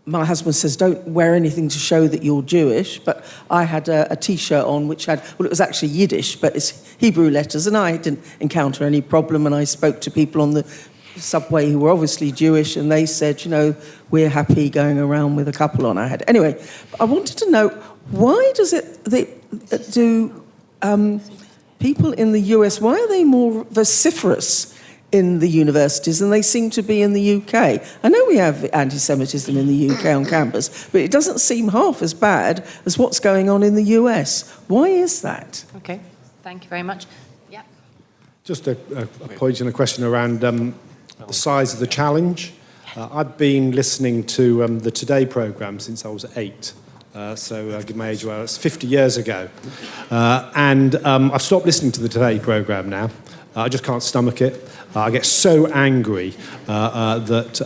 [SPEAKER 10] my husband says, don't wear anything to show that you're Jewish. But I had a T-shirt on which had, well, it was actually Yiddish, but it's Hebrew letters. And I didn't encounter any problem. And I spoke to people on the subway who were obviously Jewish, and they said, we're happy going around with a couple on our head. Anyway, I wanted to know, why does people in the US, why are they more vociferous in the universities than they seem to be in the UK? I know we have anti-Semitism in the UK on campus, but it doesn't seem half as bad as what's going on in the US. Why is that?
[SPEAKER 1] Okay, thank you very much. Yeah.
[SPEAKER 11] Just a point and a question around the size of the challenge. I've been listening to the Today programme since I was 8. So I give my age away. That's 50 years ago. And I've stopped listening to the Today programme now. I just can't stomach it. I get so angry that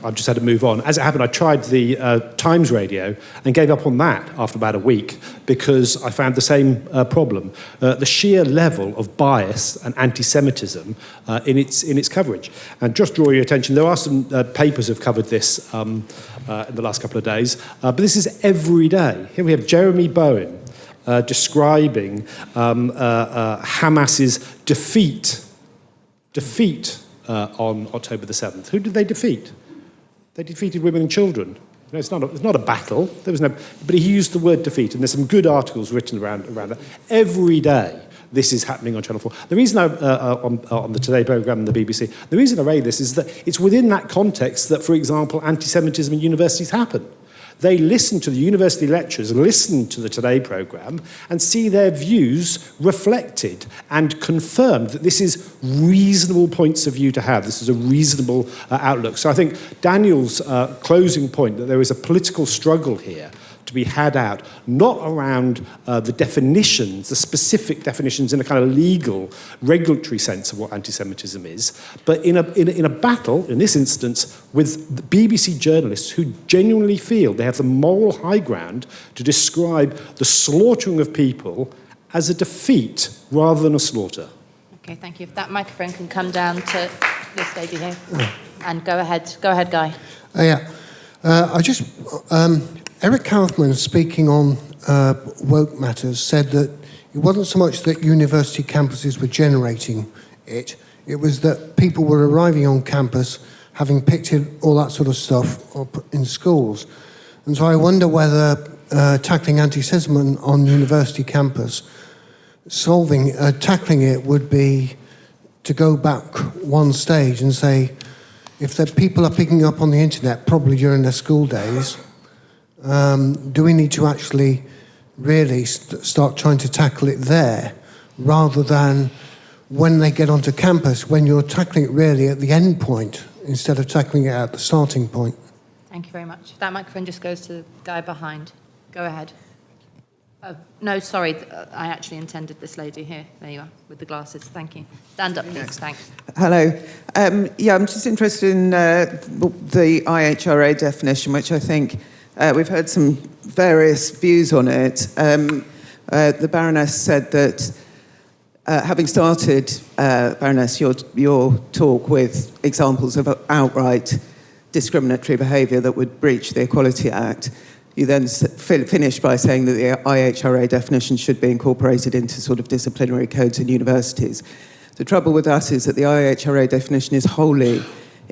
[SPEAKER 11] I've just had to move on. As it happened, I tried the Times radio and gave up on that after about a week because I found the same problem. The sheer level of bias and anti-Semitism in its coverage. And just draw your attention, there are some papers have covered this in the last couple of days, but this is every day. Here we have Jeremy Bowen describing Hamas's defeat on October the 7th. Who did they defeat? They defeated women and children. It's not a battle. There was no, but he used the word defeat, and there's some good articles written around that. Every day, this is happening on Channel 4. The reason on the Today programme and the BBC, the reason I raise this is that it's within that context that, for example, anti-Semitism in universities happen. They listen to the university lectures, listen to the Today programme, and see their views reflected and confirmed that this is reasonable points of view to have. This is a reasonable outlook. So I think Daniel's closing point, that there is a political struggle here to be had out, not around the definitions, the specific definitions in a kind of legal, regulatory sense of what anti-Semitism is, but in a battle, in this instance, with the BBC journalists who genuinely feel they have the moral high ground to describe the slaughtering of people as a defeat rather than a slaughter.
[SPEAKER 1] Okay, thank you. If that microphone can come down to this lady here. And go ahead, Guy.
[SPEAKER 12] Eric Kaufman, speaking on woke matters, said that it wasn't so much that university campuses were generating it, it was that people were arriving on campus, having picked in all that sort of stuff up in schools. And so I wonder whether tackling anti-Semitism on university campus, tackling it would be to go back one stage and say, if the people are picking up on the internet, probably during their school days, do we need to actually really start trying to tackle it there rather than when they get onto campus, when you're tackling it really at the end point instead of tackling it at the starting point?
[SPEAKER 1] Thank you very much. That microphone just goes to the guy behind. Go ahead. No, sorry, I actually intended this lady here. There you are, with the glasses. Thank you. Stand up, please. Thanks.
[SPEAKER 13] Hello. I'm just interested in the IHRA definition, which I think we've heard some various views on it. The Baroness said that, having started, Baroness, your talk with examples of outright discriminatory behaviour that would breach the Equality Act, you then finish by saying that the IHRA definition should be incorporated into sort of disciplinary codes in universities. The trouble with that is that the IHRA definition is wholly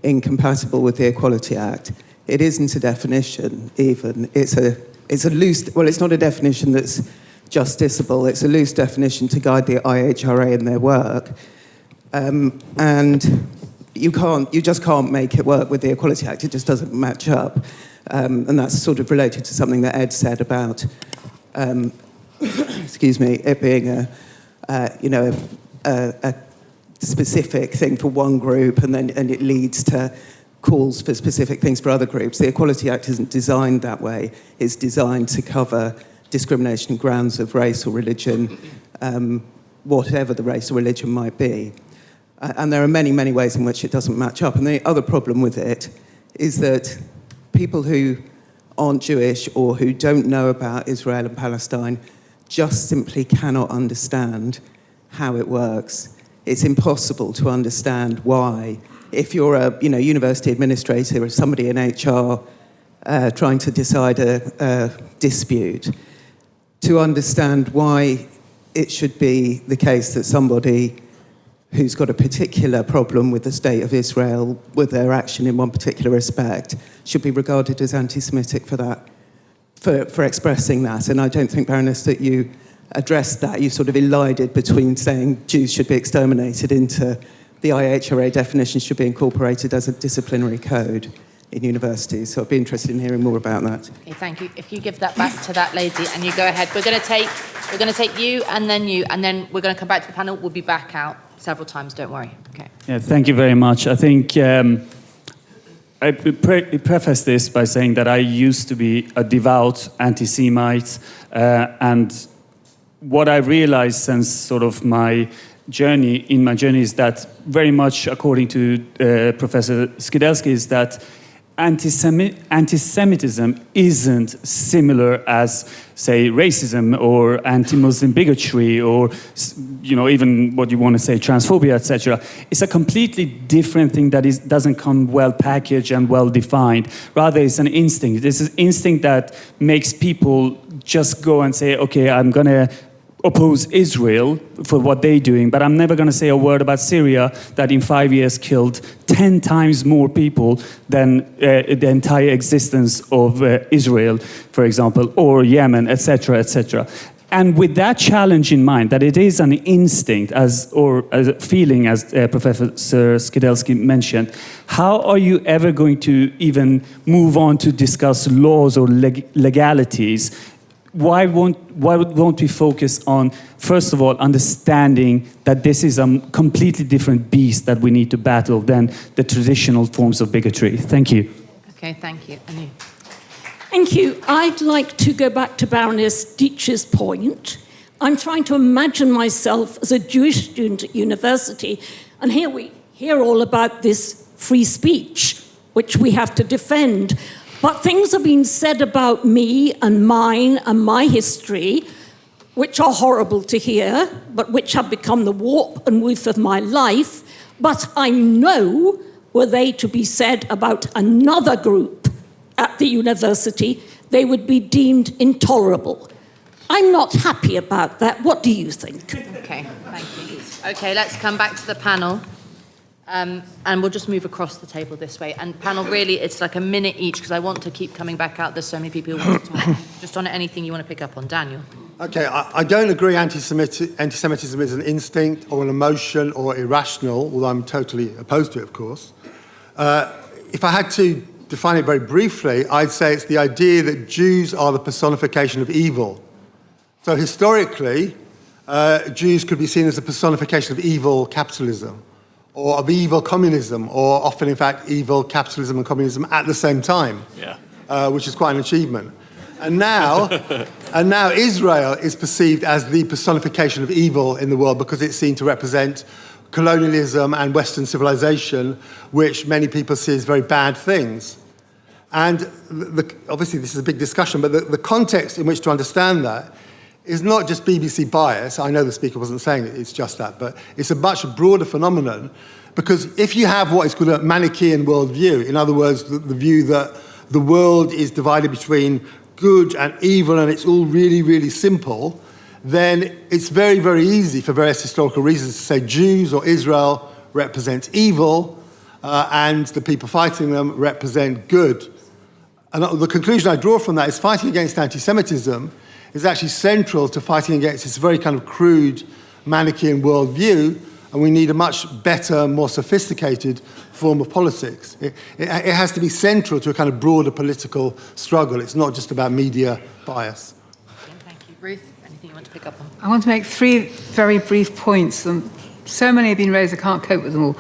[SPEAKER 13] incompatible with the Equality Act. It isn't a definition, even. It's a loose, well, it's not a definition that's justiciable. It's a loose definition to guide the IHRA in their work. And you just can't make it work with the Equality Act. It just doesn't match up. And that's sort of related to something that Ed said about, excuse me, it being a specific thing for one group, and it leads to calls for specific things for other groups. The Equality Act isn't designed that way. It's designed to cover discrimination on grounds of race or religion, whatever the race or religion might be. And there are many, many ways in which it doesn't match up. And the other problem with it is that people who aren't Jewish or who don't know about Israel and Palestine just simply cannot understand how it works. It's impossible to understand why, if you're a university administrator or somebody in HR trying to decide a dispute, to understand why it should be the case that somebody who's got a particular problem with the state of Israel, with their action in one particular respect, should be regarded as anti-Semitic for that, for expressing that. And I don't think, Baroness, that you addressed that. You sort of elided between saying Jews should be exterminated into the IHRA definition should be incorporated as a disciplinary code in universities. So I'd be interested in hearing more about that.
[SPEAKER 1] Okay, thank you. If you give that back to that lady and you go ahead, we're going to take you, and then we're going to come back to the panel. We'll be back out several times. Don't worry. Okay.
[SPEAKER 14] Yeah, thank you very much. I think I preface this by saying that I used to be a devout anti-Semite, and what I realized since sort of my journey is that very much according to Professor Skidelsky is that anti-Semitism isn't similar as, say, racism or anti-Muslim bigotry or, even what you want to say, transphobia, etc. It's a completely different thing that doesn't come well packaged and well defined. Rather, it's an instinct. It's an instinct that makes people just go and say, okay, I'm going to oppose Israel for what they're doing, but I'm never going to say a word about Syria that in 5 years killed 10 times more people than the entire existence of Israel, for example, or Yemen, etc., etc. And with that challenge in mind, that it is an instinct as a feeling, as Professor Skidelsky mentioned, how are you ever going to even move on to discuss laws or legalities? Why won't we focus on, first of all, understanding that this is a completely different beast that we need to battle than the traditional forms of bigotry? Thank you.
[SPEAKER 1] Okay, thank you. Anu.
[SPEAKER 15] Thank you. I'd like to go back to Baroness Dietsch's point. I'm trying to imagine myself as a Jewish student at university, and here we hear all about this free speech, which we have to defend. But things have been said about me and mine and my history, which are horrible to hear, but which have become the warp and woof of my life. But I know, were they to be said about another group at the university, they would be deemed intolerable. I'm not happy about that. What do you think?
[SPEAKER 1] Okay, thank you. Okay, let's come back to the panel. And we'll just move across the table this way. And panel, really, it's like a minute each, because I want to keep coming back out. There's so many people who want to talk. Just on anything you want to pick up on. Daniel.
[SPEAKER 6] Okay, I don't agree anti-Semitism is an instinct or an emotion or irrational, although I'm totally opposed to it, of course. If I had to define it very briefly, I'd say it's the idea that Jews are the personification of evil. So historically, Jews could be seen as a personification of evil capitalism, or of evil communism, or often, in fact, evil capitalism and communism at the same time, which is quite an achievement. And now Israel is perceived as the personification of evil in the world because it's seen to represent colonialism and Western civilization, which many people see as very bad things. And obviously this is a big discussion, but the context in which to understand that is not just BBC bias. I know the speaker wasn't saying it's just that, but it's a much broader phenomenon, because if you have what is called a Manichaean worldview, in other words, the view that the world is divided between good and evil and it's all really, really simple, then it's very, very easy for various historical reasons to say Jews or Israel represent evil and the people fighting them represent good. And the conclusion I draw from that is fighting against anti-Semitism is actually central to fighting against this very kind of crude Manichaean worldview, and we need a much better, more sophisticated form of politics. It has to be central to a kind of broader political struggle. It's not just about media bias.
[SPEAKER 1] Thank you. Ruth, anything you want to pick up on?
[SPEAKER 4] I want to make 3 very brief points, and so many have been raised I can't cope with them all.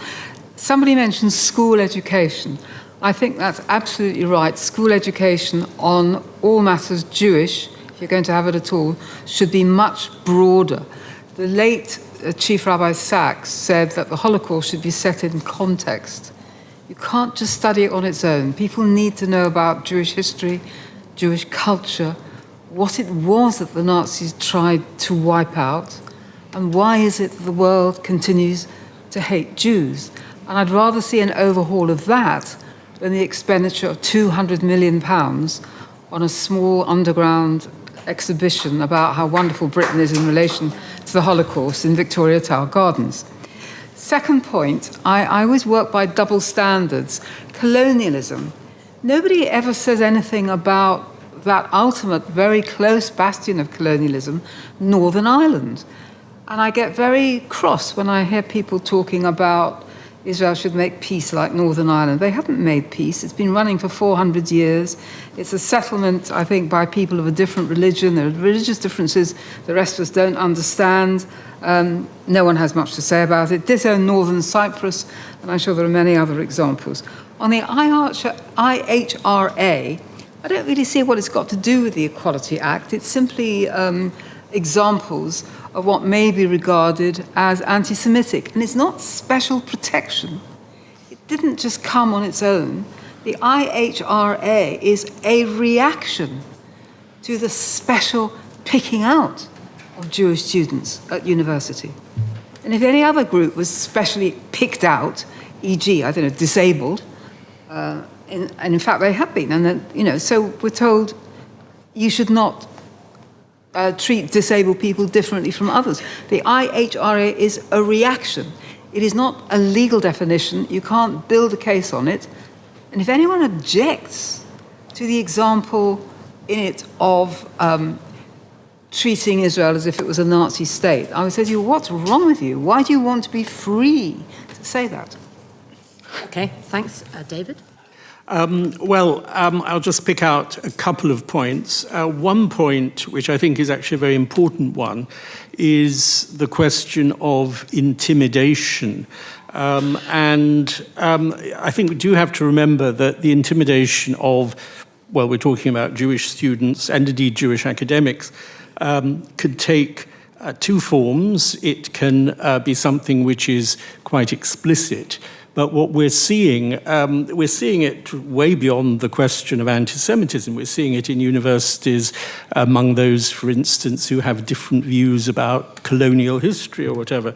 [SPEAKER 4] Somebody mentioned school education. I think that's absolutely right. School education on all matters Jewish, if you're going to have it at all, should be much broader. The late Chief Rabbi Sachs said that the Holocaust should be set in context. You can't just study it on its own. People need to know about Jewish history, Jewish culture, what it was that the Nazis tried to wipe out, and why is it that the world continues to hate Jews. And I'd rather see an overhaul of that than the expenditure of £200 million on a small underground exhibition about how wonderful Britain is in relation to the Holocaust in Victoria Tower Gardens. Second point, I always work by double standards. Colonialism. Nobody ever says anything about that ultimate, very close bastion of colonialism, Northern Ireland. And I get very cross when I hear people talking about Israel should make peace like Northern Ireland. They haven't made peace. It's been running for 400 years. It's a settlement, I think, by people of a different religion. There are religious differences the rest of us don't understand. No one has much to say about it. Ditto Northern Cyprus, and I'm sure there are many other examples. On the IHRA, I don't really see what it's got to do with the Equality Act. It's simply examples of what may be regarded as anti-Semitic. And it's not special protection. It didn't just come on its own. The IHRA is a reaction to the special picking out of Jewish students at university. And if any other group was specially picked out, e.g., I don't know, disabled, and in fact they have been, and then, you know, so we're told you should not treat disabled people differently from others. The IHRA is a reaction. It is not a legal definition. You can't build a case on it. And if anyone objects to the example in it of treating Israel as if it was a Nazi state, I would say to you, what's wrong with you? Why do you want to be free to say that?
[SPEAKER 1] Okay, thanks. David?
[SPEAKER 3] I'll just pick out a couple of points. One point, which I think is actually a very important one, is the question of intimidation. I think we do have to remember that the intimidation of, well, we're talking about Jewish students and indeed Jewish academics, could take 2 forms. It can be something which is quite explicit. But what we're seeing it way beyond the question of anti-Semitism. We're seeing it in universities among those, for instance, who have different views about colonial history or whatever.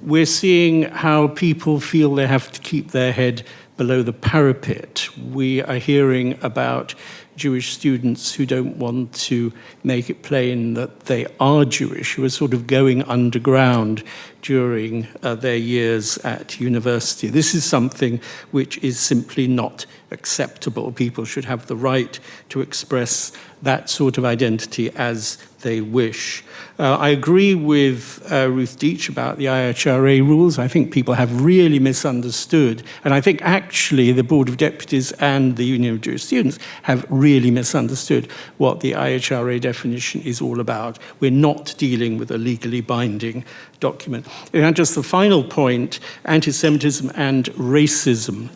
[SPEAKER 3] We're seeing how people feel they have to keep their head below the parapet. We are hearing about Jewish students who don't want to make it plain that they are Jewish, who are sort of going underground during their years at university. This is something which is simply not acceptable. People should have the right to express that sort of identity as they wish. I agree with Ruth Deitch about the IHRA rules. I think people have really misunderstood, and I think actually the Board of Deputies and the Union of Jewish Students have really misunderstood what the IHRA definition is all about. We're not dealing with a legally binding document. And just the final point, anti-Semitism and racism.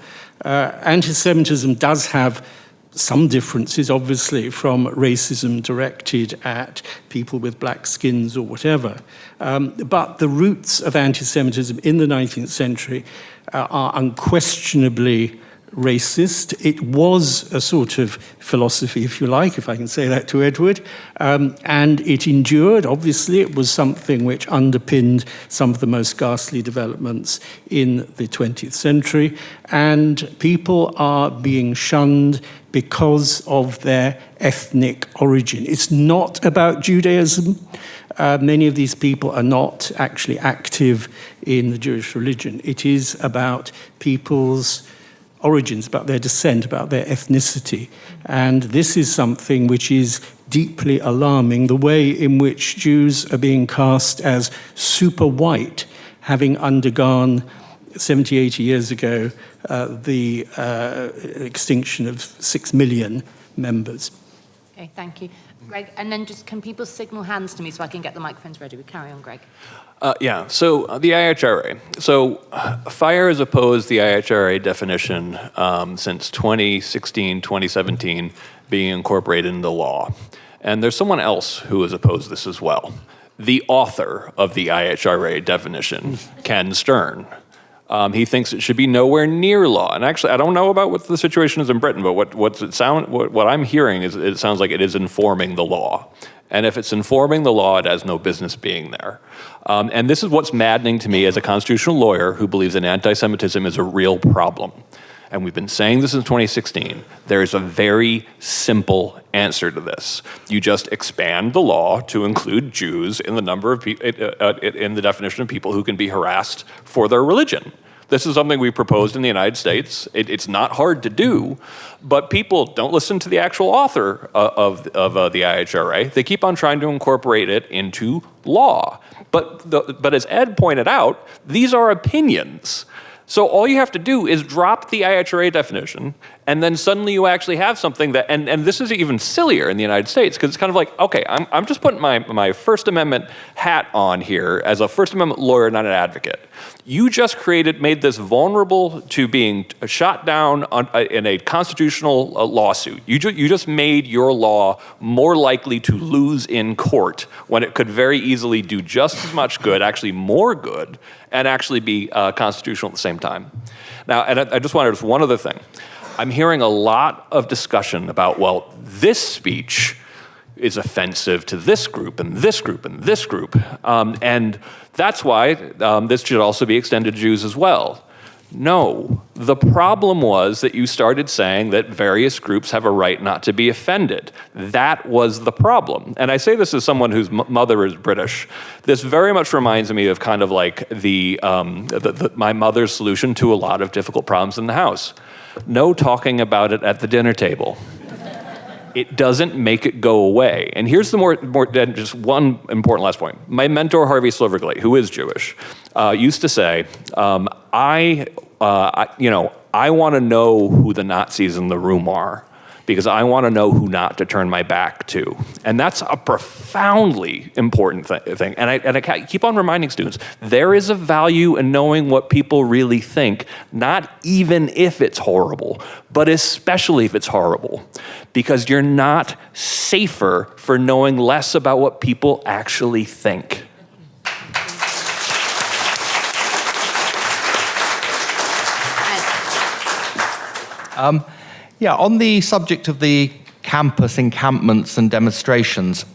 [SPEAKER 3] Anti-Semitism does have some differences, obviously, from racism directed at people with black skins or whatever. But the roots of anti-Semitism in the 19th century are unquestionably racist. It was a sort of philosophy, if you like, if I can say that to Edward, and it endured. Obviously, it was something which underpinned some of the most ghastly developments in the 20th century, and people are being shunned because of their ethnic origin. It's not about Judaism. Many of these people are not actually active in the Jewish religion. It is about people's origins, about their descent, about their ethnicity. And this is something which is deeply alarming, the way in which Jews are being cast as super white, having undergone 70, 80 years ago the extinction of 6 million members.
[SPEAKER 1] Okay, thank you. Greg, and then just can people signal hands to me so I can get the microphones ready? We carry on, Greg.
[SPEAKER 2] Yeah, so the IHRA. So FIRE has opposed the IHRA definition since 2016, 2017, being incorporated into law. And there's someone else who has opposed this as well. The author of the IHRA definition, Ken Stern. He thinks it should be nowhere near law. And actually, I don't know about what the situation is in Britain, but what I'm hearing is it sounds like it is informing the law. And if it's informing the law, it has no business being there. And this is what's maddening to me as a constitutional lawyer who believes that anti-Semitism is a real problem. And we've been saying this since 2016. There is a very simple answer to this. You just expand the law to include Jews in the number of in the definition of people who can be harassed for their religion. This is something we proposed in the United States. It's not hard to do, but people don't listen to the actual author of the IHRA. They keep on trying to incorporate it into law. But as Ed pointed out, these are opinions. So all you have to do is drop the IHRA definition, and then suddenly you actually have something that, and this is even sillier in the United States, because it's kind of like, okay, I'm just putting my First Amendment hat on here as a First Amendment lawyer, not an advocate. You just made this vulnerable to being shot down in a constitutional lawsuit. You just made your law more likely to lose in court when it could very easily do just as much good, actually more good, and actually be constitutional at the same time. Now, and I just wanted one other thing. I'm hearing a lot of discussion about, well, this speech is offensive to this group and this group and this group. And that's why this should also be extended to Jews as well. No, the problem was that you started saying that various groups have a right not to be offended. That was the problem. And I say this as someone whose mother is British. This very much reminds me of kind of like my mother's solution to a lot of difficult problems in the house. No talking about it at the dinner table. It doesn't make it go away. And here's the just one important last point. My mentor, Harvey Sliverglate, who is Jewish, used to say, I want to know who the Nazis in the room are, because I want to know who not to turn my back to. And that's a profoundly important thing. And I keep on reminding students, there is a value in knowing what people really think, not even if it's horrible, but especially if it's horrible, because you're not safer for knowing less about what people actually think.
[SPEAKER 5] Yeah, on the subject of the campus encampments and demonstrations,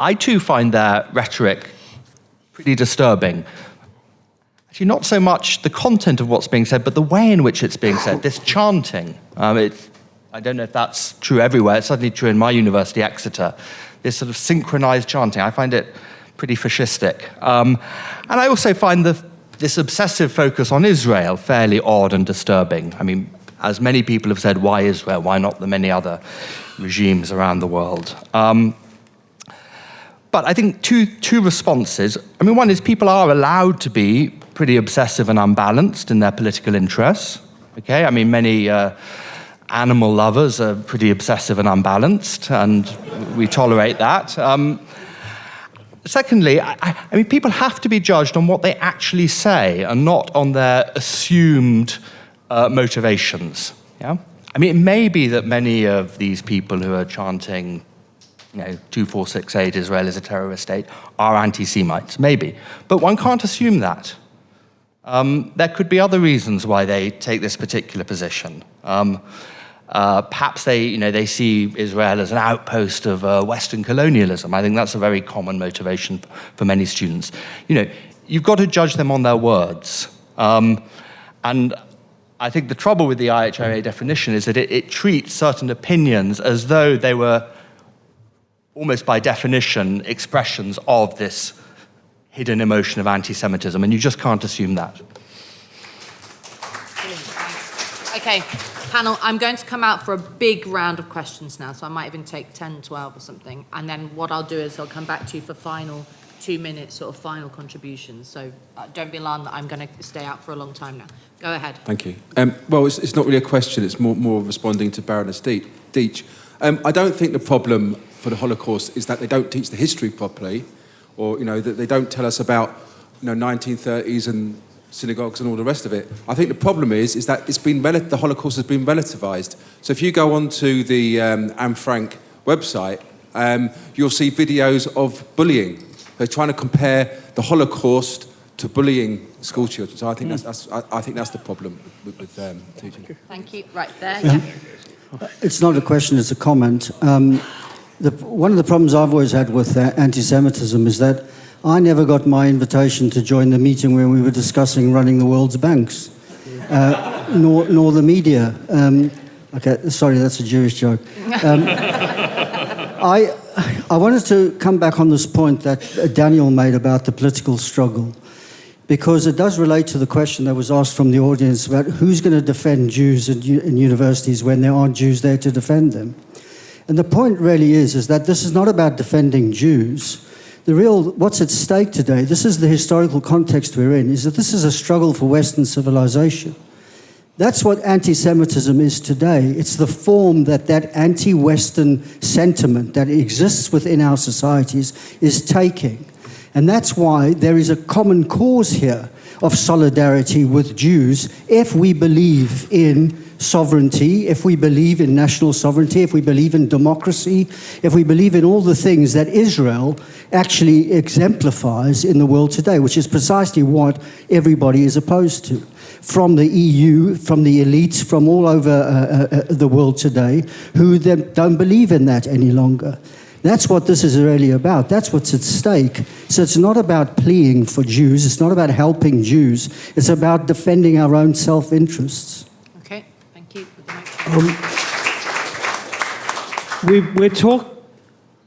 [SPEAKER 5] I too find their rhetoric pretty disturbing. Actually, not so much the content of what's being said, but the way in which it's being said, this chanting. I don't know if that's true everywhere. It's certainly true in my university, Exeter. This sort of synchronized chanting, I find it pretty fascistic. And I also find this obsessive focus on Israel fairly odd and disturbing. I mean, as many people have said, why Israel? Why not the many other regimes around the world? But I think two responses. I mean, one is people are allowed to be pretty obsessive and unbalanced in their political interests. Okay, I mean, many animal lovers are pretty obsessive and unbalanced, and we tolerate that. Secondly, I mean, people have to be judged on what they actually say and not on their assumed motivations. Yeah, I mean, it may be that many of these people who are chanting, 2468 Israel is a terrorist state are anti-Semites, maybe, but one can't assume that. There could be other reasons why they take this particular position. Perhaps they see Israel as an outpost of Western colonialism. I think that's a very common motivation for many students. You've got to judge them on their words. And I think the trouble with the IHRA definition is that it treats certain opinions as though they were, almost by definition, expressions of this hidden emotion of anti-Semitism, and you just can't assume that.
[SPEAKER 1] Okay, panel, I'm going to come out for a big round of questions now, so I might even take 10, 12 or something, and then what I'll do is I'll come back to you for final 2 minutes, sort of final contributions. So don't be alarmed that I'm going to stay out for a long time now. Go ahead.
[SPEAKER 16] Thank you. Well, it's not really a question, it's more responding to Baroness Deitch. I don't think the problem for the Holocaust is that they don't teach the history properly, or that they don't tell us about 1930s and synagogues and all the rest of it. I think the problem is that the Holocaust has been relativized. So if you go onto the Anne Frank website, you'll see videos of bullying. They're trying to compare the Holocaust to bullying school children. So I think that's the problem with teaching.
[SPEAKER 1] Thank you. Right there. Yeah.
[SPEAKER 17] It's not a question; it's a comment. One of the problems I've always had with anti-Semitism is that I never got my invitation to join the meeting where we were discussing running the world's banks, nor the media. Okay, sorry, that's a Jewish joke. I wanted to come back on this point that Daniel made about the political struggle, because it does relate to the question that was asked from the audience about who's going to defend Jews in universities when there aren't Jews there to defend them. And the point really is that this is not about defending Jews. What's at stake today, this is the historical context we're in, is that this is a struggle for Western civilization. That's what anti-Semitism is today. It's the form that anti-Western sentiment that exists within our societies is taking. And that's why there is a common cause here of solidarity with Jews if we believe in sovereignty, if we believe in national sovereignty, if we believe in democracy, if we believe in all the things that Israel actually exemplifies in the world today, which is precisely what everybody is opposed to. From the EU, from the elites, from all over the world today, who then don't believe in that any longer. That's what this is really about. That's what's at stake. So it's not about pleading for Jews. It's not about helping Jews. It's about defending our own self-interests.
[SPEAKER 1] Okay, thank you.
[SPEAKER 18] We're talking...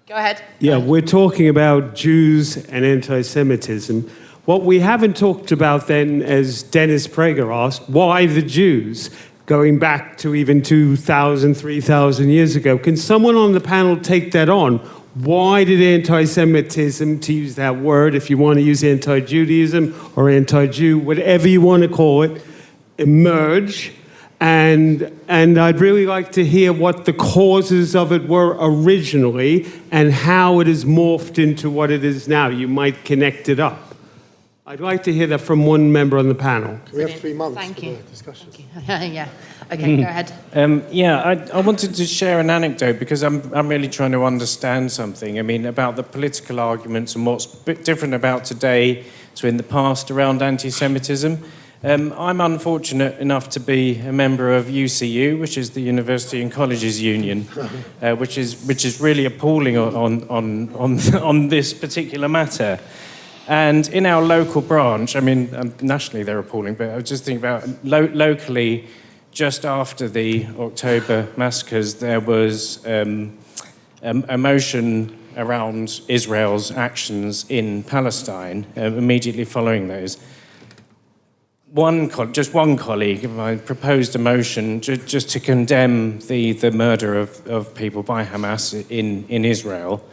[SPEAKER 1] Go ahead.
[SPEAKER 18] Yeah, we're talking about Jews and anti-Semitism. What we haven't talked about then, as Dennis Prager asked, why the Jews, going back to even 2,000, 3,000 years ago? Can someone on the panel take that on? Why did anti-Semitism, to use that word, if you want to use anti-Judaism or anti-Jew, whatever you want to call it, emerge? And I'd really like to hear what the causes of it were originally and how it has morphed into what it is now. You might connect it up. I'd like to hear that from one member on the panel.
[SPEAKER 6] We have 3 months
[SPEAKER 1] Thank
[SPEAKER 6] for
[SPEAKER 1] you.
[SPEAKER 6] the discussion.
[SPEAKER 1] Yeah. Okay, go ahead.
[SPEAKER 19] I wanted to share an anecdote because I'm really trying to understand something. I mean, about the political arguments and what's a bit different about today to in the past around anti-Semitism. I'm unfortunate enough to be a member of UCU, which is the University and Colleges Union, which is really appalling on this particular matter. And in our local branch, I mean, nationally they're appalling, but I was just thinking about locally, just after the October massacres, there was a motion around Israel's actions in Palestine immediately following those. Just one colleague of mine proposed a motion just to condemn the murder of people by Hamas in Israel.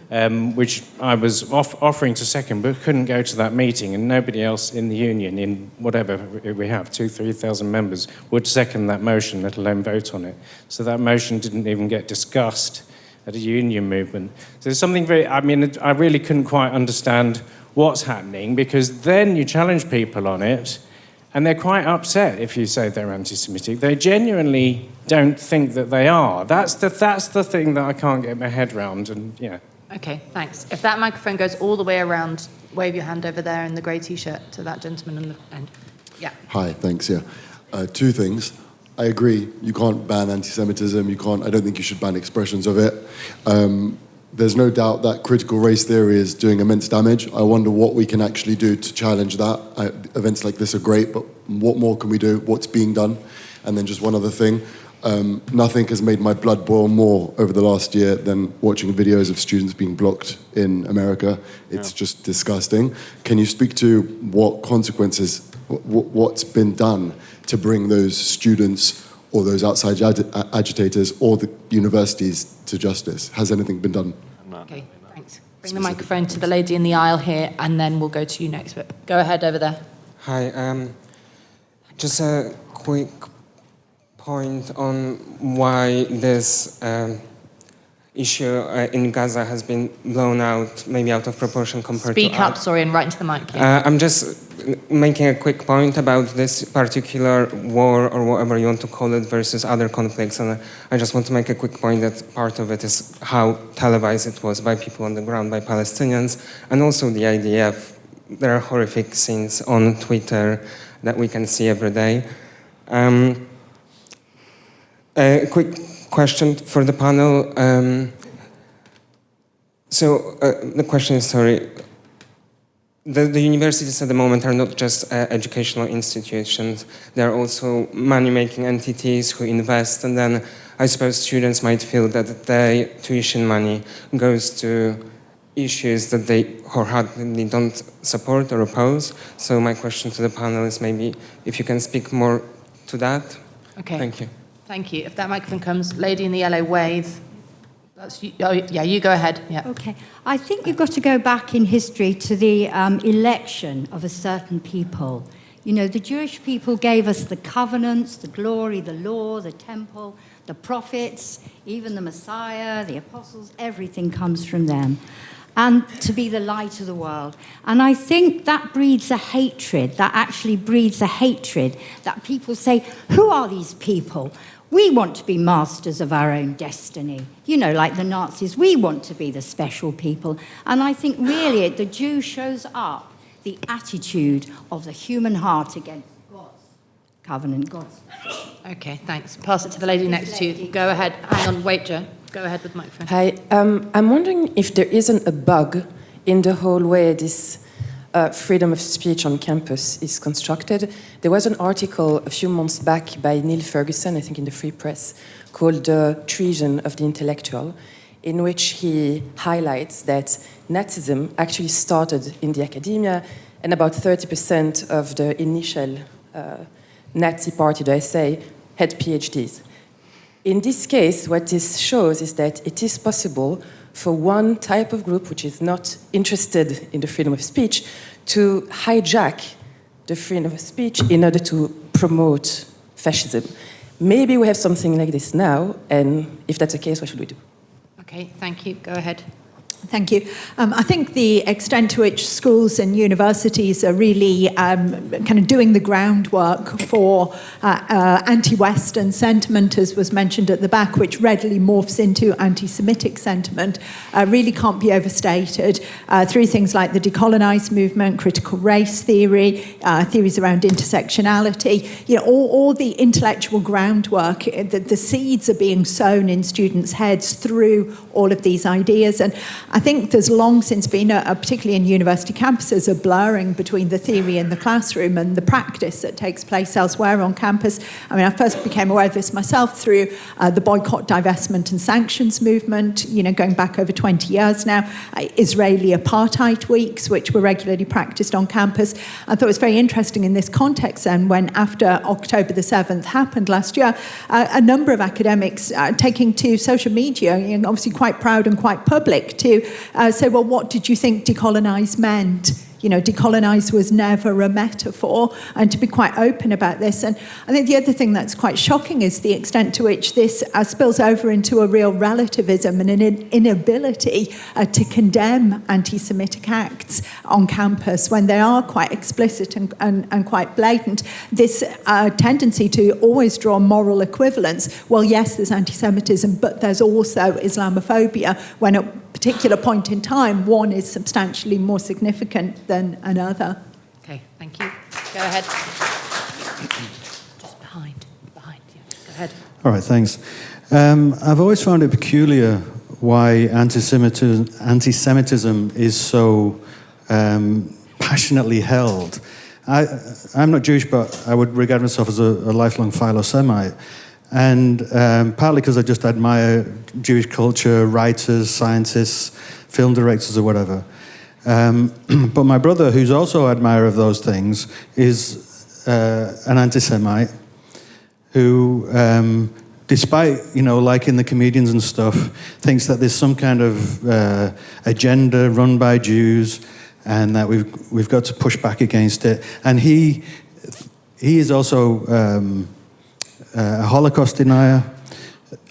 [SPEAKER 19] Which I was offering to second, but couldn't go to that meeting, and nobody else in the union, in whatever we have, 2,000-3,000 members, would second that motion, let alone vote on it. So that motion didn't even get discussed at a union movement. So there's something I really couldn't quite understand what's happening, because then you challenge people on it, and they're quite upset if you say they're anti-Semitic. They genuinely don't think that they are. That's the thing that I can't get my head around, and yeah.
[SPEAKER 1] Okay, thanks. If that microphone goes all the way around wave your hand over there in the grey T-shirt to that gentleman on the end. Yeah.
[SPEAKER 20] Hi, thanks, yeah. Two things. I agree, you can't ban anti-Semitism, I don't think you should ban expressions of it. There's no doubt that critical race theory is doing immense damage. I wonder what we can actually do to challenge that. Events like this are great, but what more can we do? What's being done? And then just one other thing. Nothing has made my blood boil more over the last year than watching videos of students being blocked in America. It's just disgusting. Can you speak to what consequences, what's been done to bring those students or those outside agitators or the universities to justice? Has anything been done?
[SPEAKER 1] Okay, thanks. Bring the microphone to the lady in the aisle here, and then we'll go to you next. But go ahead over there.
[SPEAKER 21] Hi, just a quick point on why this issue in Gaza has been blown out, maybe out of proportion compared to...
[SPEAKER 1] Speak up, sorry, and right into the mic. Yeah.
[SPEAKER 21] I'm just making a quick point about this particular war, or whatever you want to call it, versus other conflicts. And I just want to make a quick point that part of it is how televised it was by people on the ground, by Palestinians, and also the idea of there are horrific scenes on Twitter that we can see every day. A quick question for the panel. The question is, the universities at the moment are not just educational institutions. They're also money-making entities who invest, and then I suppose students might feel that their tuition money goes to issues that they wholeheartedly don't support or oppose. So my question to the panel is maybe if you can speak more to that.
[SPEAKER 1] Okay.
[SPEAKER 21] Thank you.
[SPEAKER 1] Thank you. If that microphone comes, lady in the yellow, wave. That's you. Oh, yeah, you go ahead. Yeah.
[SPEAKER 22] Okay. I think you've got to go back in history to the election of a certain people. You know, the Jewish people gave us the covenants, the glory, the law, the temple, the prophets, even the Messiah, the apostles, everything comes from them. And to be the light of the world. And I think that breeds a hatred, that people say, who are these people? We want to be masters of our own destiny. You know, like the Nazis, we want to be the special people. And I think really the Jew shows up the attitude of the human heart against God's covenant, God's.
[SPEAKER 1] Okay, thanks. Pass it to the lady next to you. Go ahead. Hang on, wait, Joe. Go ahead with the microphone.
[SPEAKER 23] Hi. I'm wondering if there isn't a bug in the whole way this freedom of speech on campus is constructed. There was an article a few months back by Neil Ferguson, I think in the Free Press, called The Treason of the Intellectual, in which he highlights that Nazism actually started in the academia, and about 30% of the initial Nazi party, the SA, had PhDs. In this case, what this shows is that it is possible for one type of group which is not interested in the freedom of speech to hijack the freedom of speech in order to promote fascism. Maybe we have something like this now, and if that's the case, what should we do?
[SPEAKER 1] Okay, thank you. Go ahead.
[SPEAKER 24] Thank you. I think the extent to which schools and universities are really kind of doing the groundwork for anti-Western sentiment, as was mentioned at the back, which readily morphs into anti-Semitic sentiment, really can't be overstated through things like the decolonized movement, critical race theory, theories around intersectionality. You know, all the intellectual groundwork, the seeds are being sown in students' heads through all of these ideas. And I think there's long since been, particularly in university campuses, a blurring between the theory in the classroom and the practice that takes place elsewhere on campus. I mean, I first became aware of this myself through the boycott, divestment and sanctions movement, you know, going back over 20 years now, Israeli apartheid weeks, which were regularly practiced on campus. I thought it was very interesting in this context then, when after October the 7th happened last year, a number of academics taking to social media, you know, obviously quite proud and quite public, to say, well, what did you think decolonise meant? You know, decolonise was never a metaphor, and to be quite open about this. And I think the other thing that's quite shocking is the extent to which this spills over into a real relativism and an inability to condemn anti-Semitic acts on campus when they are quite explicit and quite blatant. This tendency to always draw moral equivalence. Well, yes, there's anti-Semitism, but there's also Islamophobia when particular point in time, one is substantially more significant than another.
[SPEAKER 1] Okay, thank you. Go ahead. Just behind, yeah. Go ahead.
[SPEAKER 7] All right, thanks. I've always found it peculiar why anti-Semitism is so passionately held. I'm not Jewish, but I would regard myself as a lifelong philo-Semite. And partly because I just admire Jewish culture, writers, scientists, film directors or whatever. But my brother, who's also an admirer of those things, is an anti-Semite who, despite, liking the comedians and stuff, thinks that there's some kind of agenda run by Jews and that we've got to push back against it. And he is also a Holocaust denier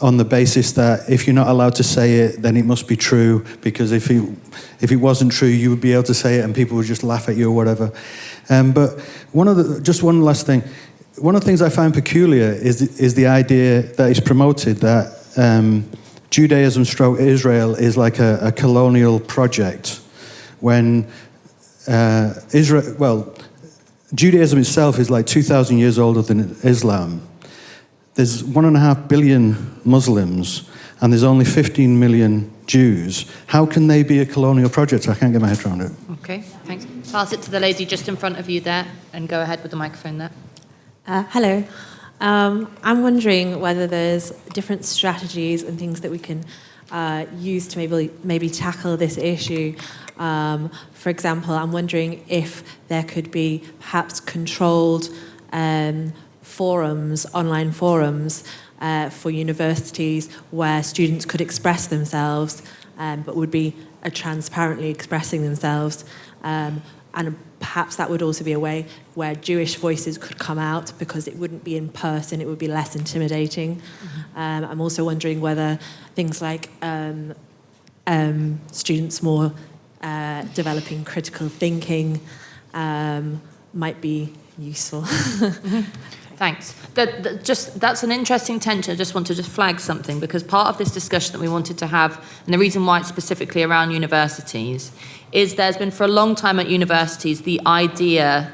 [SPEAKER 7] on the basis that if you're not allowed to say it, then it must be true, because if it wasn't true, you would be able to say it and people would just laugh at you or whatever. But just one last thing. One of the things I find peculiar is the idea that is promoted that Judaism/Israel is like a colonial project, when Judaism itself is like 2,000 years older than Islam. There's 1.5 billion Muslims, and there's only 15 million Jews. How can they be a colonial project? I can't get my head around it.
[SPEAKER 1] Okay, thanks. Pass it to the lady just in front of you there, and go ahead with the microphone there.
[SPEAKER 8] Hello. I'm wondering whether there's different strategies and things that we can use to maybe tackle this issue. For example, I'm wondering if there could be perhaps controlled forums, online forums for universities where students could express themselves, but would be transparently expressing themselves. And perhaps that would also be a way where Jewish voices could come out, because it wouldn't be in person, it would be less intimidating. Mm-hmm. I'm also wondering whether things like students more developing critical thinking might be useful.
[SPEAKER 1] Thanks. That's an interesting tension. I just want to flag something, because part of this discussion that we wanted to have, and the reason why it's specifically around universities, is there's been for a long time at universities the idea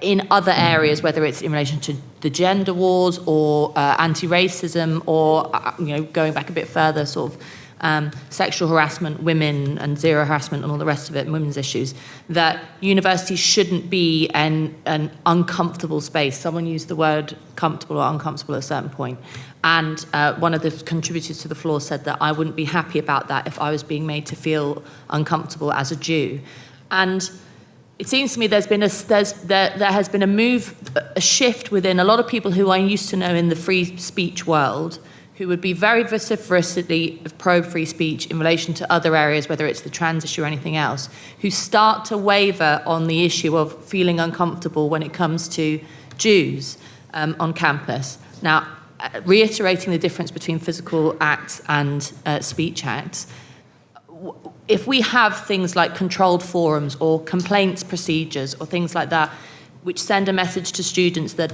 [SPEAKER 1] in other areas, whether it's in relation to the gender wars or anti-racism or going back a bit further, sort of sexual harassment, women and zero harassment and all the rest of it, and women's issues, that universities shouldn't be an uncomfortable space. Someone used the word comfortable or uncomfortable at a certain point. And one of the contributors to the floor said that I wouldn't be happy about that if I was being made to feel uncomfortable as a Jew. And it seems to me there has been a move, a shift within a lot of people who I used to know in the free speech world, who would be very vociferously pro-free speech in relation to other areas, whether it's the trans issue or anything else, who start to waver on the issue of feeling uncomfortable when it comes to Jews on campus. Now, reiterating the difference between physical acts and speech acts, if we have things like controlled forums or complaints procedures or things like that, which send a message to students that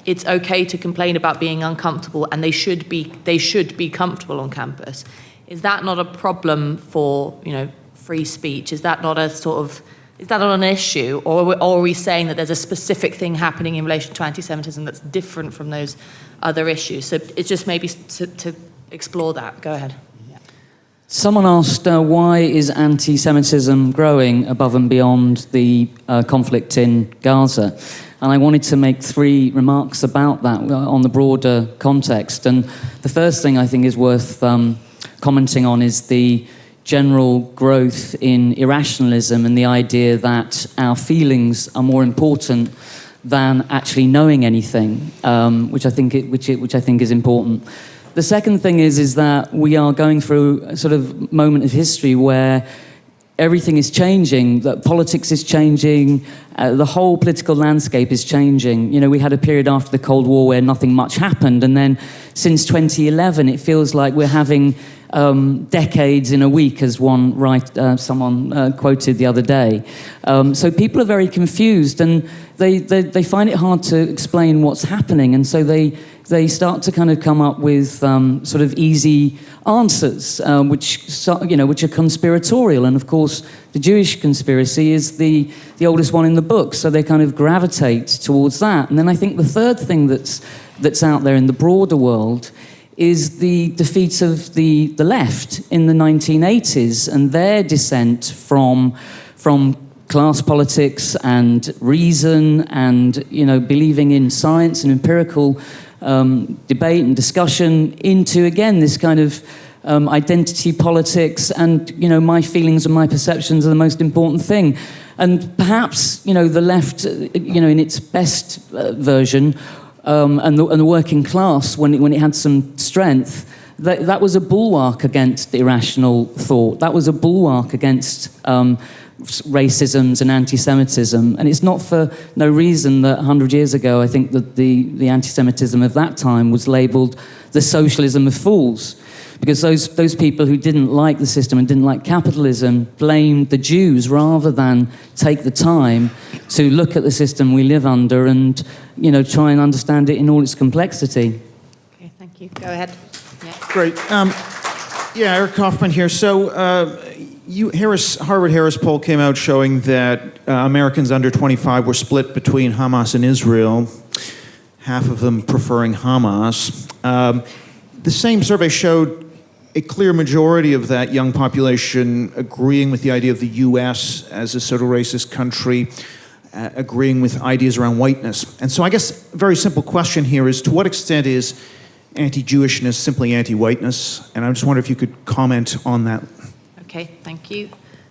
[SPEAKER 1] it's okay to complain about being uncomfortable and they should be comfortable on campus. Is that not a problem for free speech? Is that not an issue, or are we saying that there's a specific thing happening in relation to anti-Semitism that's different from those other issues? So it's just maybe to explore that. Go ahead.
[SPEAKER 9] Someone asked, why is anti-Semitism growing above and beyond the conflict in Gaza? And I wanted to make 3 remarks about that on the broader context. And the first thing I think is worth commenting on is the general growth in irrationalism and the idea that our feelings are more important than actually knowing anything, which I think is important. The second thing is that we are going through a sort of moment of history where everything is changing, that politics is changing, the whole political landscape is changing. We had a period after the Cold War where nothing much happened, and then since 2011 it feels like we're having decades in a week, as someone quoted the other day. So people are very confused, and they find it hard to explain what's happening, and so they start to kind of come up with sort of easy answers, which are conspiratorial. And of course, the Jewish conspiracy is the oldest one in the book, so they kind of gravitate towards that. And then I think the third thing that's out there in the broader world is the defeat of the left in the 1980s and their descent from class politics and reason and believing in science and empirical debate and discussion into, again, this kind of identity politics and, my feelings and my perceptions are the most important thing. And perhaps, the left, in its best version, and the working class, when it had some strength, that was a bulwark against irrational thought. That was a bulwark against racisms and anti-Semitism. And it's not for no reason that 100 years ago, I think that the anti-Semitism of that time was labelled the socialism of fools. Because those people who didn't like the system and didn't like capitalism blamed the Jews rather than take the time to look at the system we live under and, try and understand it in all its complexity.
[SPEAKER 1] Okay, thank you. Go ahead. Yeah.
[SPEAKER 10] Great. Eric Kaufman here. So Harvard Harris poll came out showing that Americans under 25 were split between Hamas and Israel, half of them preferring Hamas. The same survey showed a clear majority of that young population agreeing with the idea of the U.S. as a sort of racist country, agreeing with ideas around whiteness. And so I guess a very simple question here is, to what extent is anti-Jewishness simply anti-whiteness? And I just wonder if you could comment on that.
[SPEAKER 1] Okay, thank you.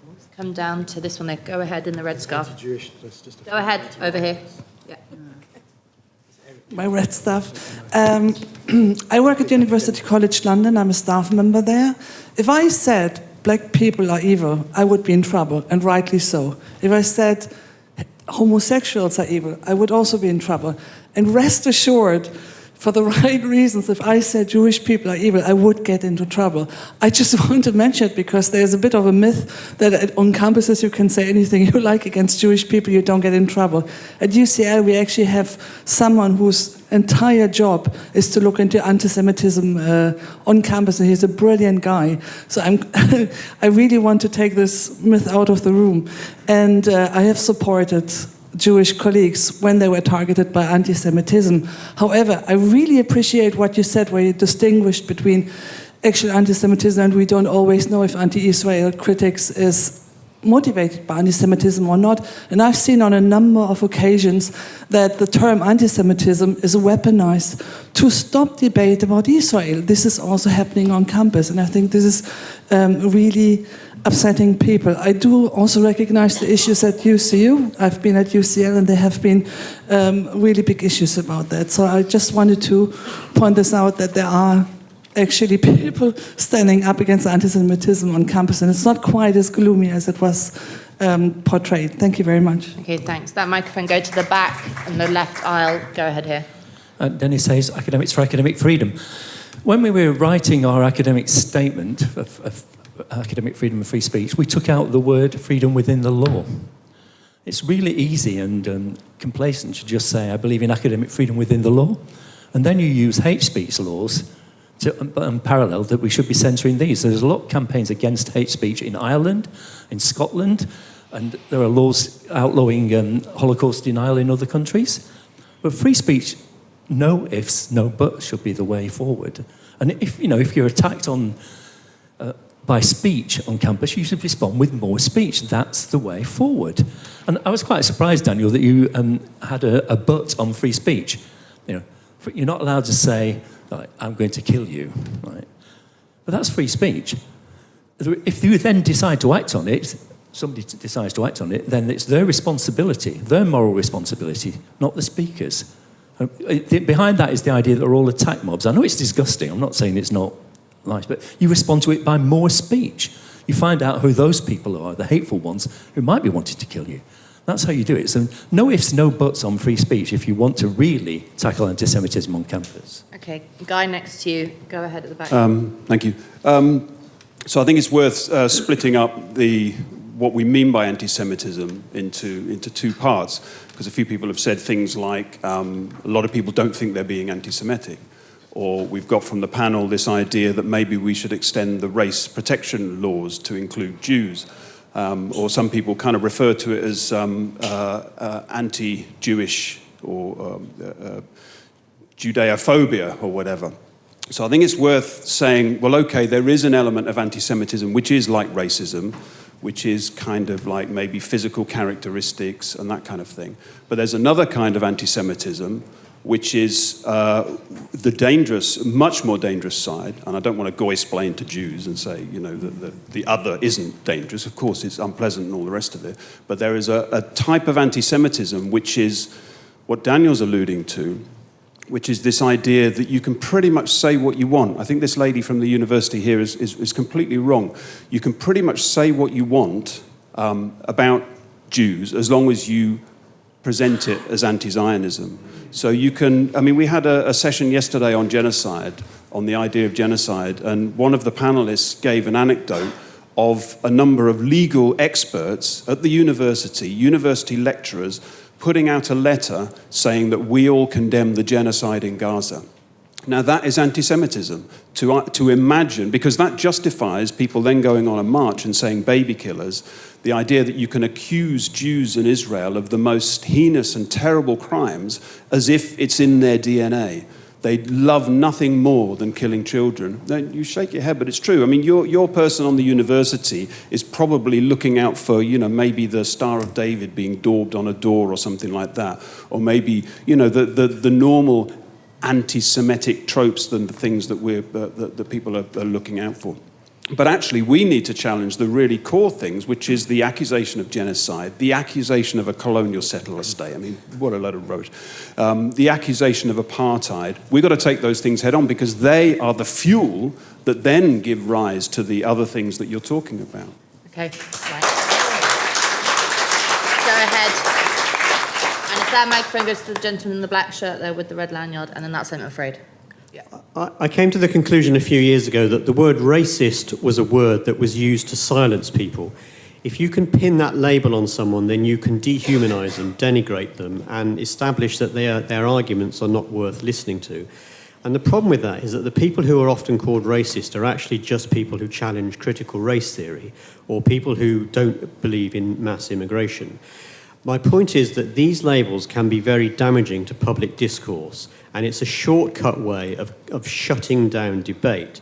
[SPEAKER 1] Let's come down to this one there. Go ahead in the red scarf. Go ahead, over here. Yeah.
[SPEAKER 11] My red stuff. I work at University College London. I'm a staff member there. If I said black people are evil, I would be in trouble, and rightly so. If I said homosexuals are evil, I would also be in trouble. And rest assured, for the right reasons, if I said Jewish people are evil, I would get into trouble. I just want to mention it because there's a bit of a myth that on campuses you can say anything you like against Jewish people, you don't get in trouble. At UCL, we actually have someone whose entire job is to look into anti-Semitism on campus, and he's a brilliant guy. So I really want to take this myth out of the room. And I have supported Jewish colleagues when they were targeted by anti-Semitism. However, I really appreciate what you said, where you distinguished between actual anti-Semitism, and we don't always know if anti-Israel critics is motivated by anti-Semitism or not. And I've seen on a number of occasions that the term anti-Semitism is weaponized to stop debate about Israel. This is also happening on campus, and I think this is really upsetting people. I do also recognize the issues at UCU. I've been at UCL, and there have been really big issues about that. So I just wanted to point this out, that there are actually people standing up against anti-Semitism on campus, and it's not quite as gloomy as it was portrayed. Thank you very much.
[SPEAKER 1] Okay, thanks. That microphone, go to the back in the left aisle. Go ahead here.
[SPEAKER 12] Dennis Hayes, Academics for Academic Freedom. When we were writing our academic statement of academic freedom and free speech, we took out the word freedom within the law. It's really easy and complacent to just say, I believe in academic freedom within the law. And then you use hate speech laws to parallel that we should be censoring these. So there's a lot of campaigns against hate speech in Ireland, in Scotland, and there are laws outlawing Holocaust denial in other countries. But free speech, no ifs, no buts should be the way forward. And if you're attacked on by speech on campus, you should respond with more speech. That's the way forward. And I was quite surprised, Daniel, that you had a but on free speech. You're not allowed to say, like, I'm going to kill you, right? But that's free speech. If you then decide to act on it, somebody decides to act on it, then it's their responsibility, their moral responsibility, not the speaker's. Behind that is the idea that they're all attack mobs. I know it's disgusting. I'm not saying it's not nice, but you respond to it by more speech. You find out who those people are, the hateful ones who might be wanting to kill you. That's how you do it. So no ifs, no buts on free speech if you want to really tackle anti-Semitism on campus.
[SPEAKER 1] Okay, guy next to you, go ahead at the back.
[SPEAKER 4] Thank you. So I think it's worth splitting up what we mean by anti-Semitism into two parts, because a few people have said things like a lot of people don't think they're being anti-Semitic, or we've got from the panel this idea that maybe we should extend the race protection laws to include Jews. Or some people kind of refer to it as anti-Jewish or Judeophobia or whatever. So I think it's worth saying, well, okay, there is an element of anti-Semitism which is like racism, which is kind of like maybe physical characteristics and that kind of thing. But there's another kind of anti-Semitism which is the dangerous, much more dangerous side. And I don't want to go-explain to Jews and say, you know, that the other isn't dangerous. Of course, it's unpleasant and all the rest of it. But there is a type of anti-Semitism which is what Daniel's alluding to, which is this idea that you can pretty much say what you want. I think this lady from the university here is completely wrong. You can pretty much say what you want about Jews as long as you present it as anti-Zionism. So you can, I mean, we had a session yesterday on genocide, on the idea of genocide, and one of the panelists gave an anecdote of a number of legal experts at the university lecturers, putting out a letter saying that we all condemn the genocide in Gaza. Now that is anti-Semitism, to imagine, because that justifies people then going on a march and saying baby killers, the idea that you can accuse Jews in Israel of the most heinous and terrible crimes as if it's in their DNA. They love nothing more than killing children. You shake your head, but it's true. I mean, your person on the university is probably looking out for, you know, maybe the Star of David being daubed on a door or something like that, or maybe, you know, the normal anti-Semitic tropes than the things that that people are looking out for. But actually, we need to challenge the really core things, which is the accusation of genocide, the accusation of a colonial settler state. I mean, what a load of rubbish. The accusation of apartheid. We've got to take those things head on because they are the fuel that then give rise to the other things that you're talking about.
[SPEAKER 1] Okay, right. Go ahead. And if that microphone goes to the gentleman in the black shirt there with the red lanyard, and then that's it, I'm afraid.
[SPEAKER 13] I came to the conclusion a few years ago that the word racist was a word that was used to silence people. If you can pin that label on someone, then you can dehumanize them, denigrate them, and establish that their arguments are not worth listening to. And the problem with that is that the people who are often called racist are actually just people who challenge critical race theory or people who don't believe in mass immigration. My point is that these labels can be very damaging to public discourse, and it's a shortcut way of shutting down debate.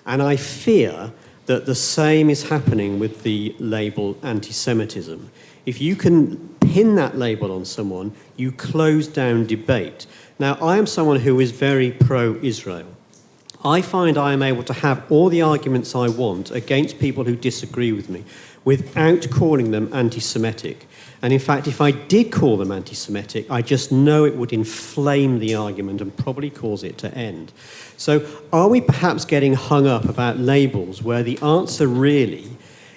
[SPEAKER 13] And I fear that the same is happening with the label anti-Semitism. If you can pin that label on someone, you close down debate. Now, I am someone who is very pro-Israel. I find I am able to have all the arguments I want against people who disagree with me without calling them anti-Semitic. And in fact, if I did call them anti-Semitic, I just know it would inflame the argument and probably cause it to end. So are we perhaps getting hung up about labels where the answer really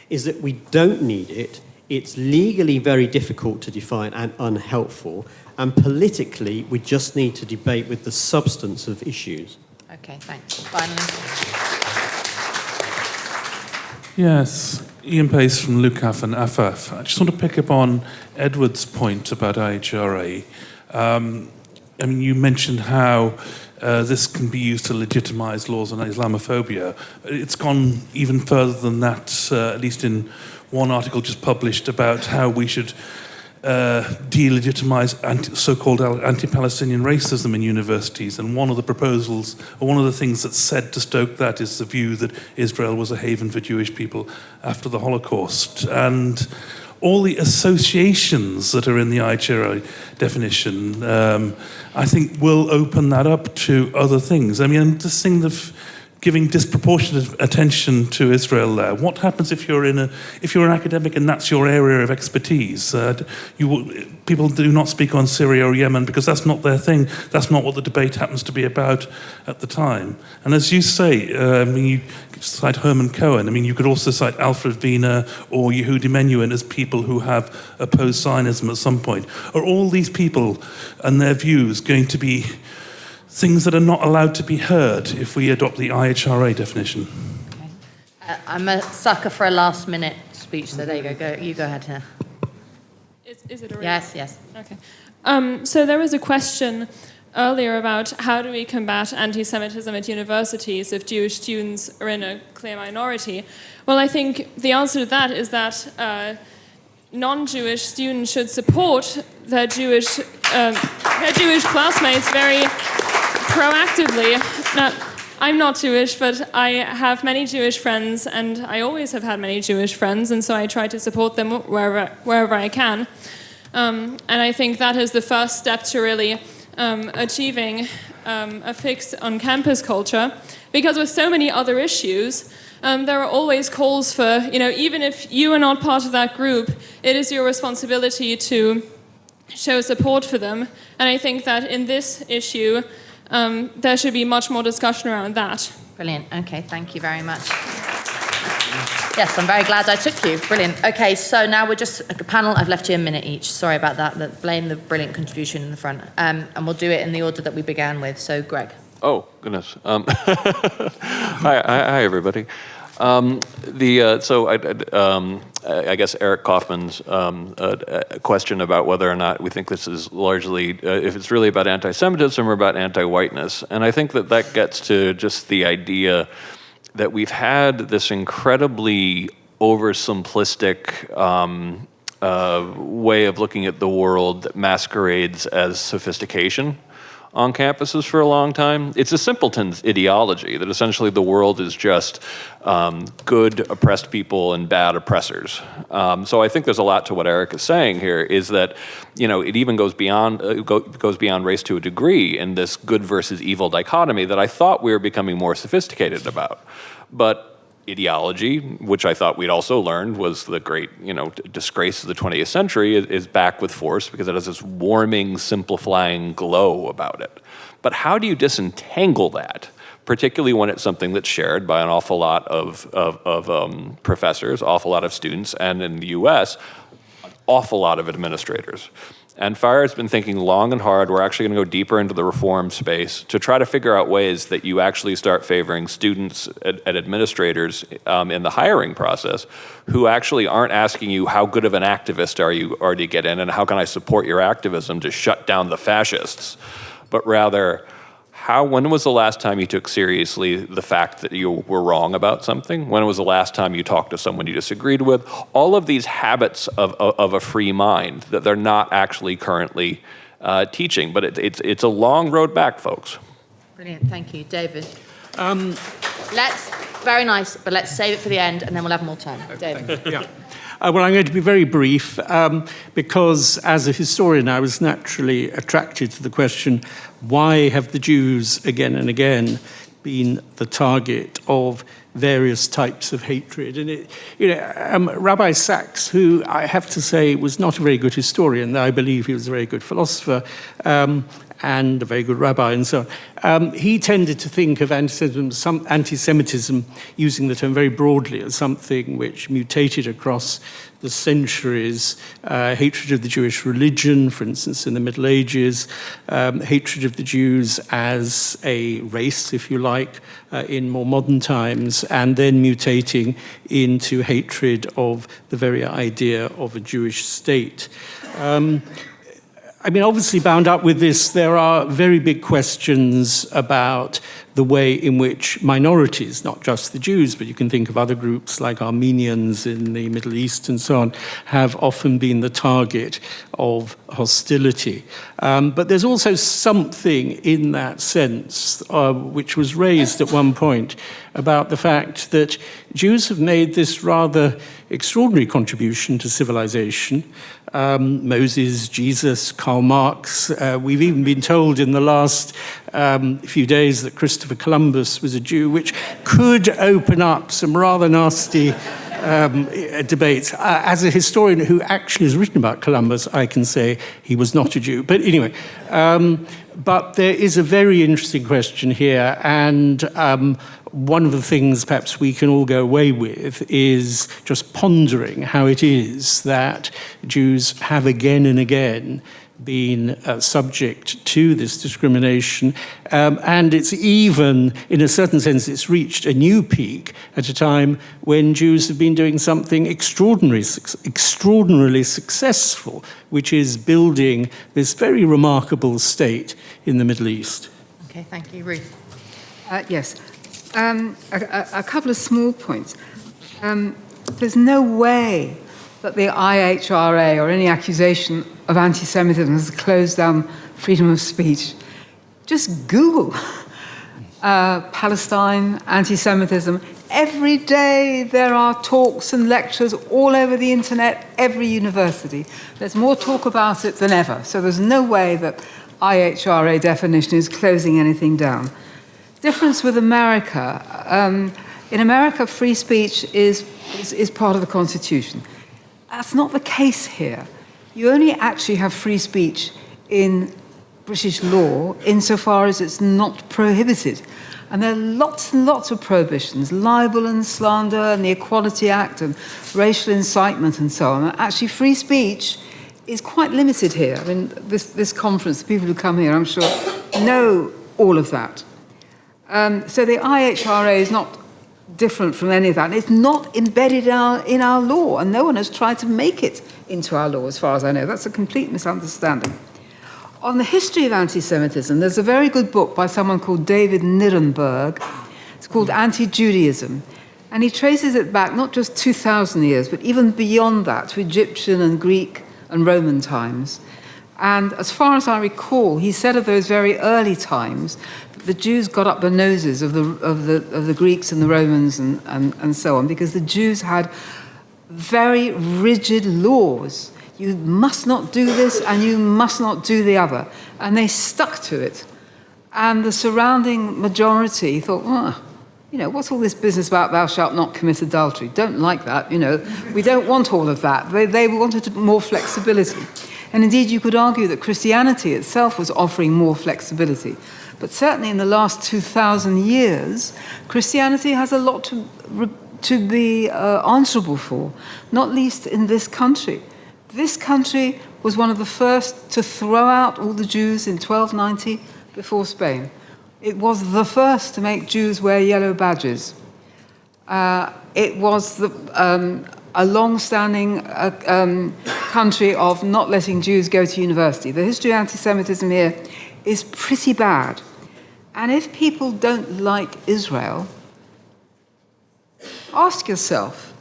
[SPEAKER 13] is that we don't need it, it's legally very difficult to define and unhelpful, and politically we just need to debate with the substance of issues?
[SPEAKER 1] Okay, thanks. Finally.
[SPEAKER 14] Yes, Ian Pace from LUCAF and AFAF. I just want to pick up on Edward's point about IHRA. I mean, you mentioned how this can be used to legitimize laws on Islamophobia. It's gone even further than that, at least in one article just published about how we should delegitimize so-called anti-Palestinian racism in universities. And one of the proposals, or one of the things that's said to stoke that is the view that Israel was a haven for Jewish people after the Holocaust. And all the associations that are in the IHRA definition, I think will open that up to other things. I mean, this thing of giving disproportionate attention to Israel there. What happens if you're an academic and that's your area of expertise? People do not speak on Syria or Yemen because that's not their thing. That's not what the debate happens to be about at the time. And as you say, you cite Herman Cohen. You could also cite Alfred Wiener or Yehudi Menuhin as people who have opposed Zionism at some point. Are all these people and their views going to be things that are not allowed to be heard if we adopt the IHRA definition?
[SPEAKER 1] I'm a sucker for a last-minute speech, so there you go. You go ahead here.
[SPEAKER 2] Is it already?
[SPEAKER 1] Yes.
[SPEAKER 2] Okay. So there was a question earlier about how do we combat anti-Semitism at universities if Jewish students are in a clear minority. Well, I think the answer to that is that non-Jewish students should support their Jewish classmates very proactively. Now, I'm not Jewish, but I have many Jewish friends, and I always have had many Jewish friends, and so I try to support them wherever I can. And I think that is the first step to really achieving a fix on campus culture, because with so many other issues, there are always calls for, even if you are not part of that group, it is your responsibility to show support for them. And I think that in this issue, there should be much more discussion around that.
[SPEAKER 1] Brilliant. Okay, thank you very much. Yes, I'm very glad I took you. Brilliant. Okay, so now we're just a panel. I've left you a minute each. Sorry about that. Blame the brilliant contribution in the front. And we'll do it in the order that we began with. So, Greg.
[SPEAKER 3] Oh, goodness. Hi, everybody. I guess Eric Kaufman's question about whether or not we think this is largely, if it's really about anti-Semitism or about anti-whiteness. And I think that gets to just the idea that we've had this incredibly oversimplistic way of looking at the world that masquerades as sophistication on campuses for a long time. It's a simpleton's ideology that essentially the world is just good oppressed people and bad oppressors. So I think there's a lot to what Eric is saying here, is that it even goes beyond race to a degree in this good versus evil dichotomy that I thought we were becoming more sophisticated about. But ideology, which I thought we'd also learned was the great, disgrace of the 20th century, is back with force because it has this warming, simplifying glow about it. But how do you disentangle that, particularly when it's something that's shared by an awful lot of professors, awful lot of students, and in the US, an awful lot of administrators? And FIRE has been thinking long and hard. We're actually going to go deeper into the reform space to try to figure out ways that you actually start favoring students and administrators in the hiring process who actually aren't asking you how good of an activist are you already get in and how can I support your activism to shut down the fascists, but rather, when was the last time you took seriously the fact that you were wrong about something? When was the last time you talked to someone you disagreed with? All of these habits of a free mind that they're not actually currently teaching. But it's a long road back, folks.
[SPEAKER 1] Brilliant, thank you. David. Very nice, but let's save it for the end and then we'll have more time. David.
[SPEAKER 5] Yeah. Well, I'm going to be very brief because as a historian, I was naturally attracted to the question, why have the Jews again and again been the target of various types of hatred? And Rabbi Sachs, who I have to say was not a very good historian, though I believe he was a very good philosopher, and a very good rabbi and so on. He tended to think of anti-Semitism, using the term very broadly, as something which mutated across the centuries. Hatred of the Jewish religion, for instance, in the Middle Ages, hatred of the Jews as a race, if you like, in more modern times, and then mutating into hatred of the very idea of a Jewish state. Obviously bound up with this, there are very big questions about the way in which minorities, not just the Jews, but you can think of other groups like Armenians in the Middle East and so on, have often been the target of hostility. But there's also something in that sense, which was raised at one point, about the fact that Jews have made this rather extraordinary contribution to civilization. Moses, Jesus, Karl Marx. We've even been told in the last few days that Christopher Columbus was a Jew, which could open up some rather nasty debates. As a historian who actually has written about Columbus, I can say he was not a Jew. But anyway, but there is a very interesting question here, and one of the things perhaps we can all go away with is just pondering how it is that Jews have again and again been subject to this discrimination, and it's even, in a certain sense, it's reached a new peak at a time when Jews have been doing something extraordinarily successful, which is building this very remarkable state in the Middle East.
[SPEAKER 1] Okay, thank you. Ruth?
[SPEAKER 15] Yes. A couple of small points. There's no way that the IHRA or any accusation of anti-Semitism has closed down freedom of speech. Just Google Palestine, anti-Semitism. Every day there are talks and lectures all over the internet, every university. There's more talk about it than ever. So there's no way that IHRA definition is closing anything down. Difference with America. In America, free speech is part of the Constitution. That's not the case here. You only actually have free speech in British law insofar as it's not prohibited. And there are lots and lots of prohibitions, libel and slander and the Equality Act and racial incitement and so on. Actually, free speech is quite limited here. I mean, this conference, the people who come here, I'm sure, know all of that. So the IHRA is not different from any of that. It's not embedded in our law, and no one has tried to make it into our law, as far as I know. That's a complete misunderstanding. On the history of anti-Semitism, there's a very good book by someone called David Nirenberg. It's called Anti-Judaism. And he traces it back not just 2,000 years, but even beyond that, to Egyptian and Greek and Roman times. And as far as I recall, he said of those very early times, the Jews got up the noses of the Greeks and the Romans and so on, because the Jews had very rigid laws. You must not do this and you must not do the other. And they stuck to it. And the surrounding majority thought, what's all this business about thou shalt not commit adultery? Don't like that, we don't want all of that. They wanted more flexibility. And indeed, you could argue that Christianity itself was offering more flexibility. But certainly in the last 2,000 years, Christianity has a lot to be answerable for, not least in this country. This country was one of the first to throw out all the Jews in 1290 before Spain. It was the first to make Jews wear yellow badges. It was a long-standing country of not letting Jews go to university. The history of anti-Semitism here is pretty bad. And if people don't like Israel, ask yourself,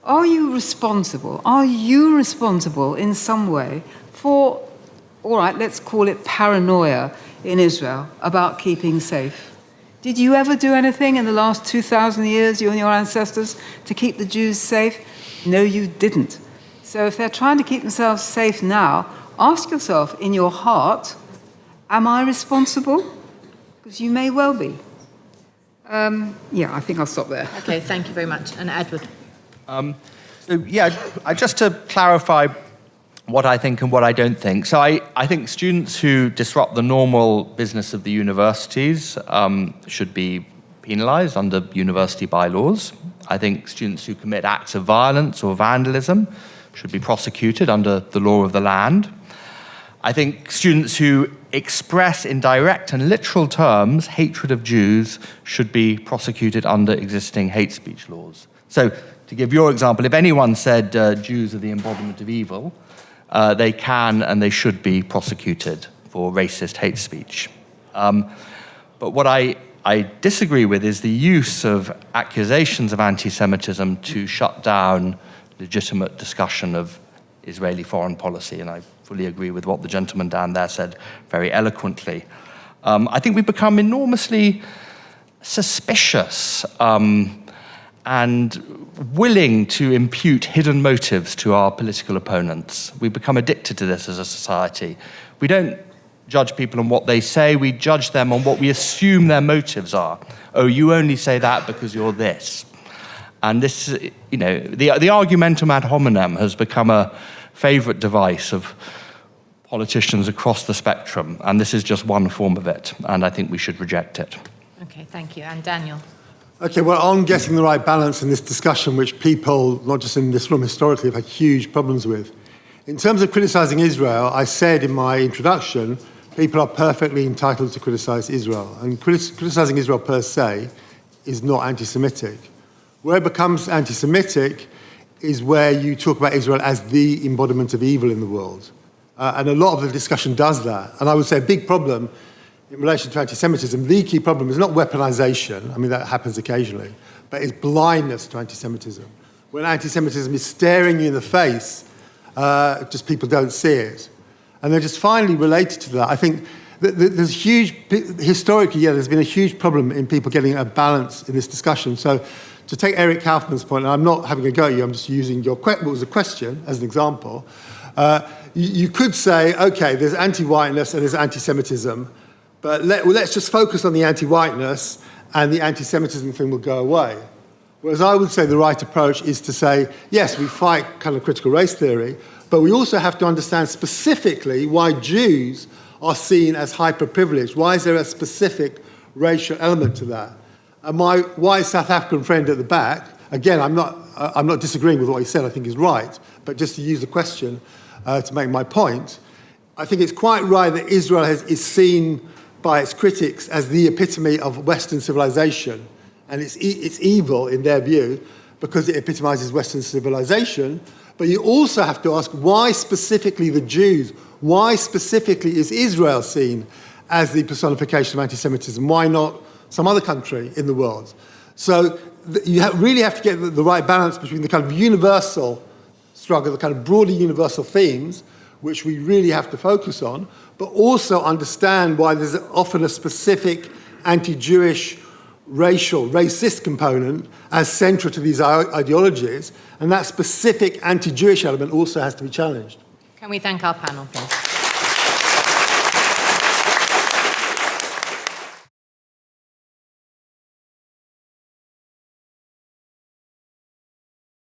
[SPEAKER 15] are you responsible? Are you responsible in some way for, all right, let's call it paranoia in Israel about keeping safe? Did you ever do anything in the last 2,000 years, you and your ancestors, to keep the Jews safe? No, you didn't. So if they're trying to keep themselves safe now, ask yourself in your heart, am I responsible? Because you may well be. I think I'll stop there.
[SPEAKER 1] Okay, thank you very much. And Edward.
[SPEAKER 16] Just to clarify what I think and what I don't think. So I think students who disrupt the normal business of the universities should be penalised under university bylaws. I think students who commit acts of violence or vandalism should be prosecuted under the law of the land. I think students who express in direct and literal terms hatred of Jews should be prosecuted under existing hate speech laws. So, to give your example, if anyone said Jews are the embodiment of evil, they can and they should be prosecuted for racist hate speech. But what I disagree with is the use of accusations of anti-Semitism to shut down legitimate discussion of Israeli foreign policy, and I fully agree with what the gentleman down there said very eloquently. I think we've become enormously suspicious and willing to impute hidden motives to our political opponents. We become addicted to this as a society. We don't judge people on what they say, we judge them on what we assume their motives are. Oh, you only say that because you're this. And this, the argumentum ad hominem has become a favorite device of politicians across the spectrum, and this is just one form of it, and I think we should reject it.
[SPEAKER 1] Okay, thank you. And Daniel?
[SPEAKER 6] Okay, well, on getting the right balance in this discussion, which people, not just in this room historically, have had huge problems with. In terms of criticising Israel, I said in my introduction, people are perfectly entitled to criticise Israel. And criticising Israel per se is not anti-Semitic. Where it becomes anti-Semitic is where you talk about Israel as the embodiment of evil in the world. And a lot of the discussion does that. And I would say a big problem in relation to anti-Semitism, the key problem is not weaponization, I mean that happens occasionally, but it's blindness to anti-Semitism. When anti-Semitism is staring you in the face, just people don't see it. And then just finally related to that, I think there's historically, there's been a huge problem in people getting a balance in this discussion. So to take Eric Kaufmann's point, and I'm not having a go at you, I'm just using what was a question as an example. You could say, okay, there's anti-whiteness and there's anti-Semitism, but let's just focus on the anti-whiteness and the anti-Semitism thing will go away. Whereas I would say the right approach is to say, yes, we fight kind of critical race theory, but we also have to understand specifically why Jews are seen as hyper-privileged. Why is there a specific racial element to that? And my white South African friend at the back, again, I'm not disagreeing with what he said, I think he's right, but just to use the question to make my point, I think it's quite right that Israel is seen by its critics as the epitome of Western civilization. And it's evil in their view because it epitomizes Western civilization. But you also have to ask why specifically the Jews? Why specifically is Israel seen as the personification of anti-Semitism? Why not some other country in the world? So you really have to get the right balance between the kind of universal struggle, the kind of broader universal themes, which we really have to focus on, but also understand why there's often a specific anti-Jewish, racist component as central to these ideologies, and that specific anti-Jewish element also has to be challenged.
[SPEAKER 1] Can we thank our panel?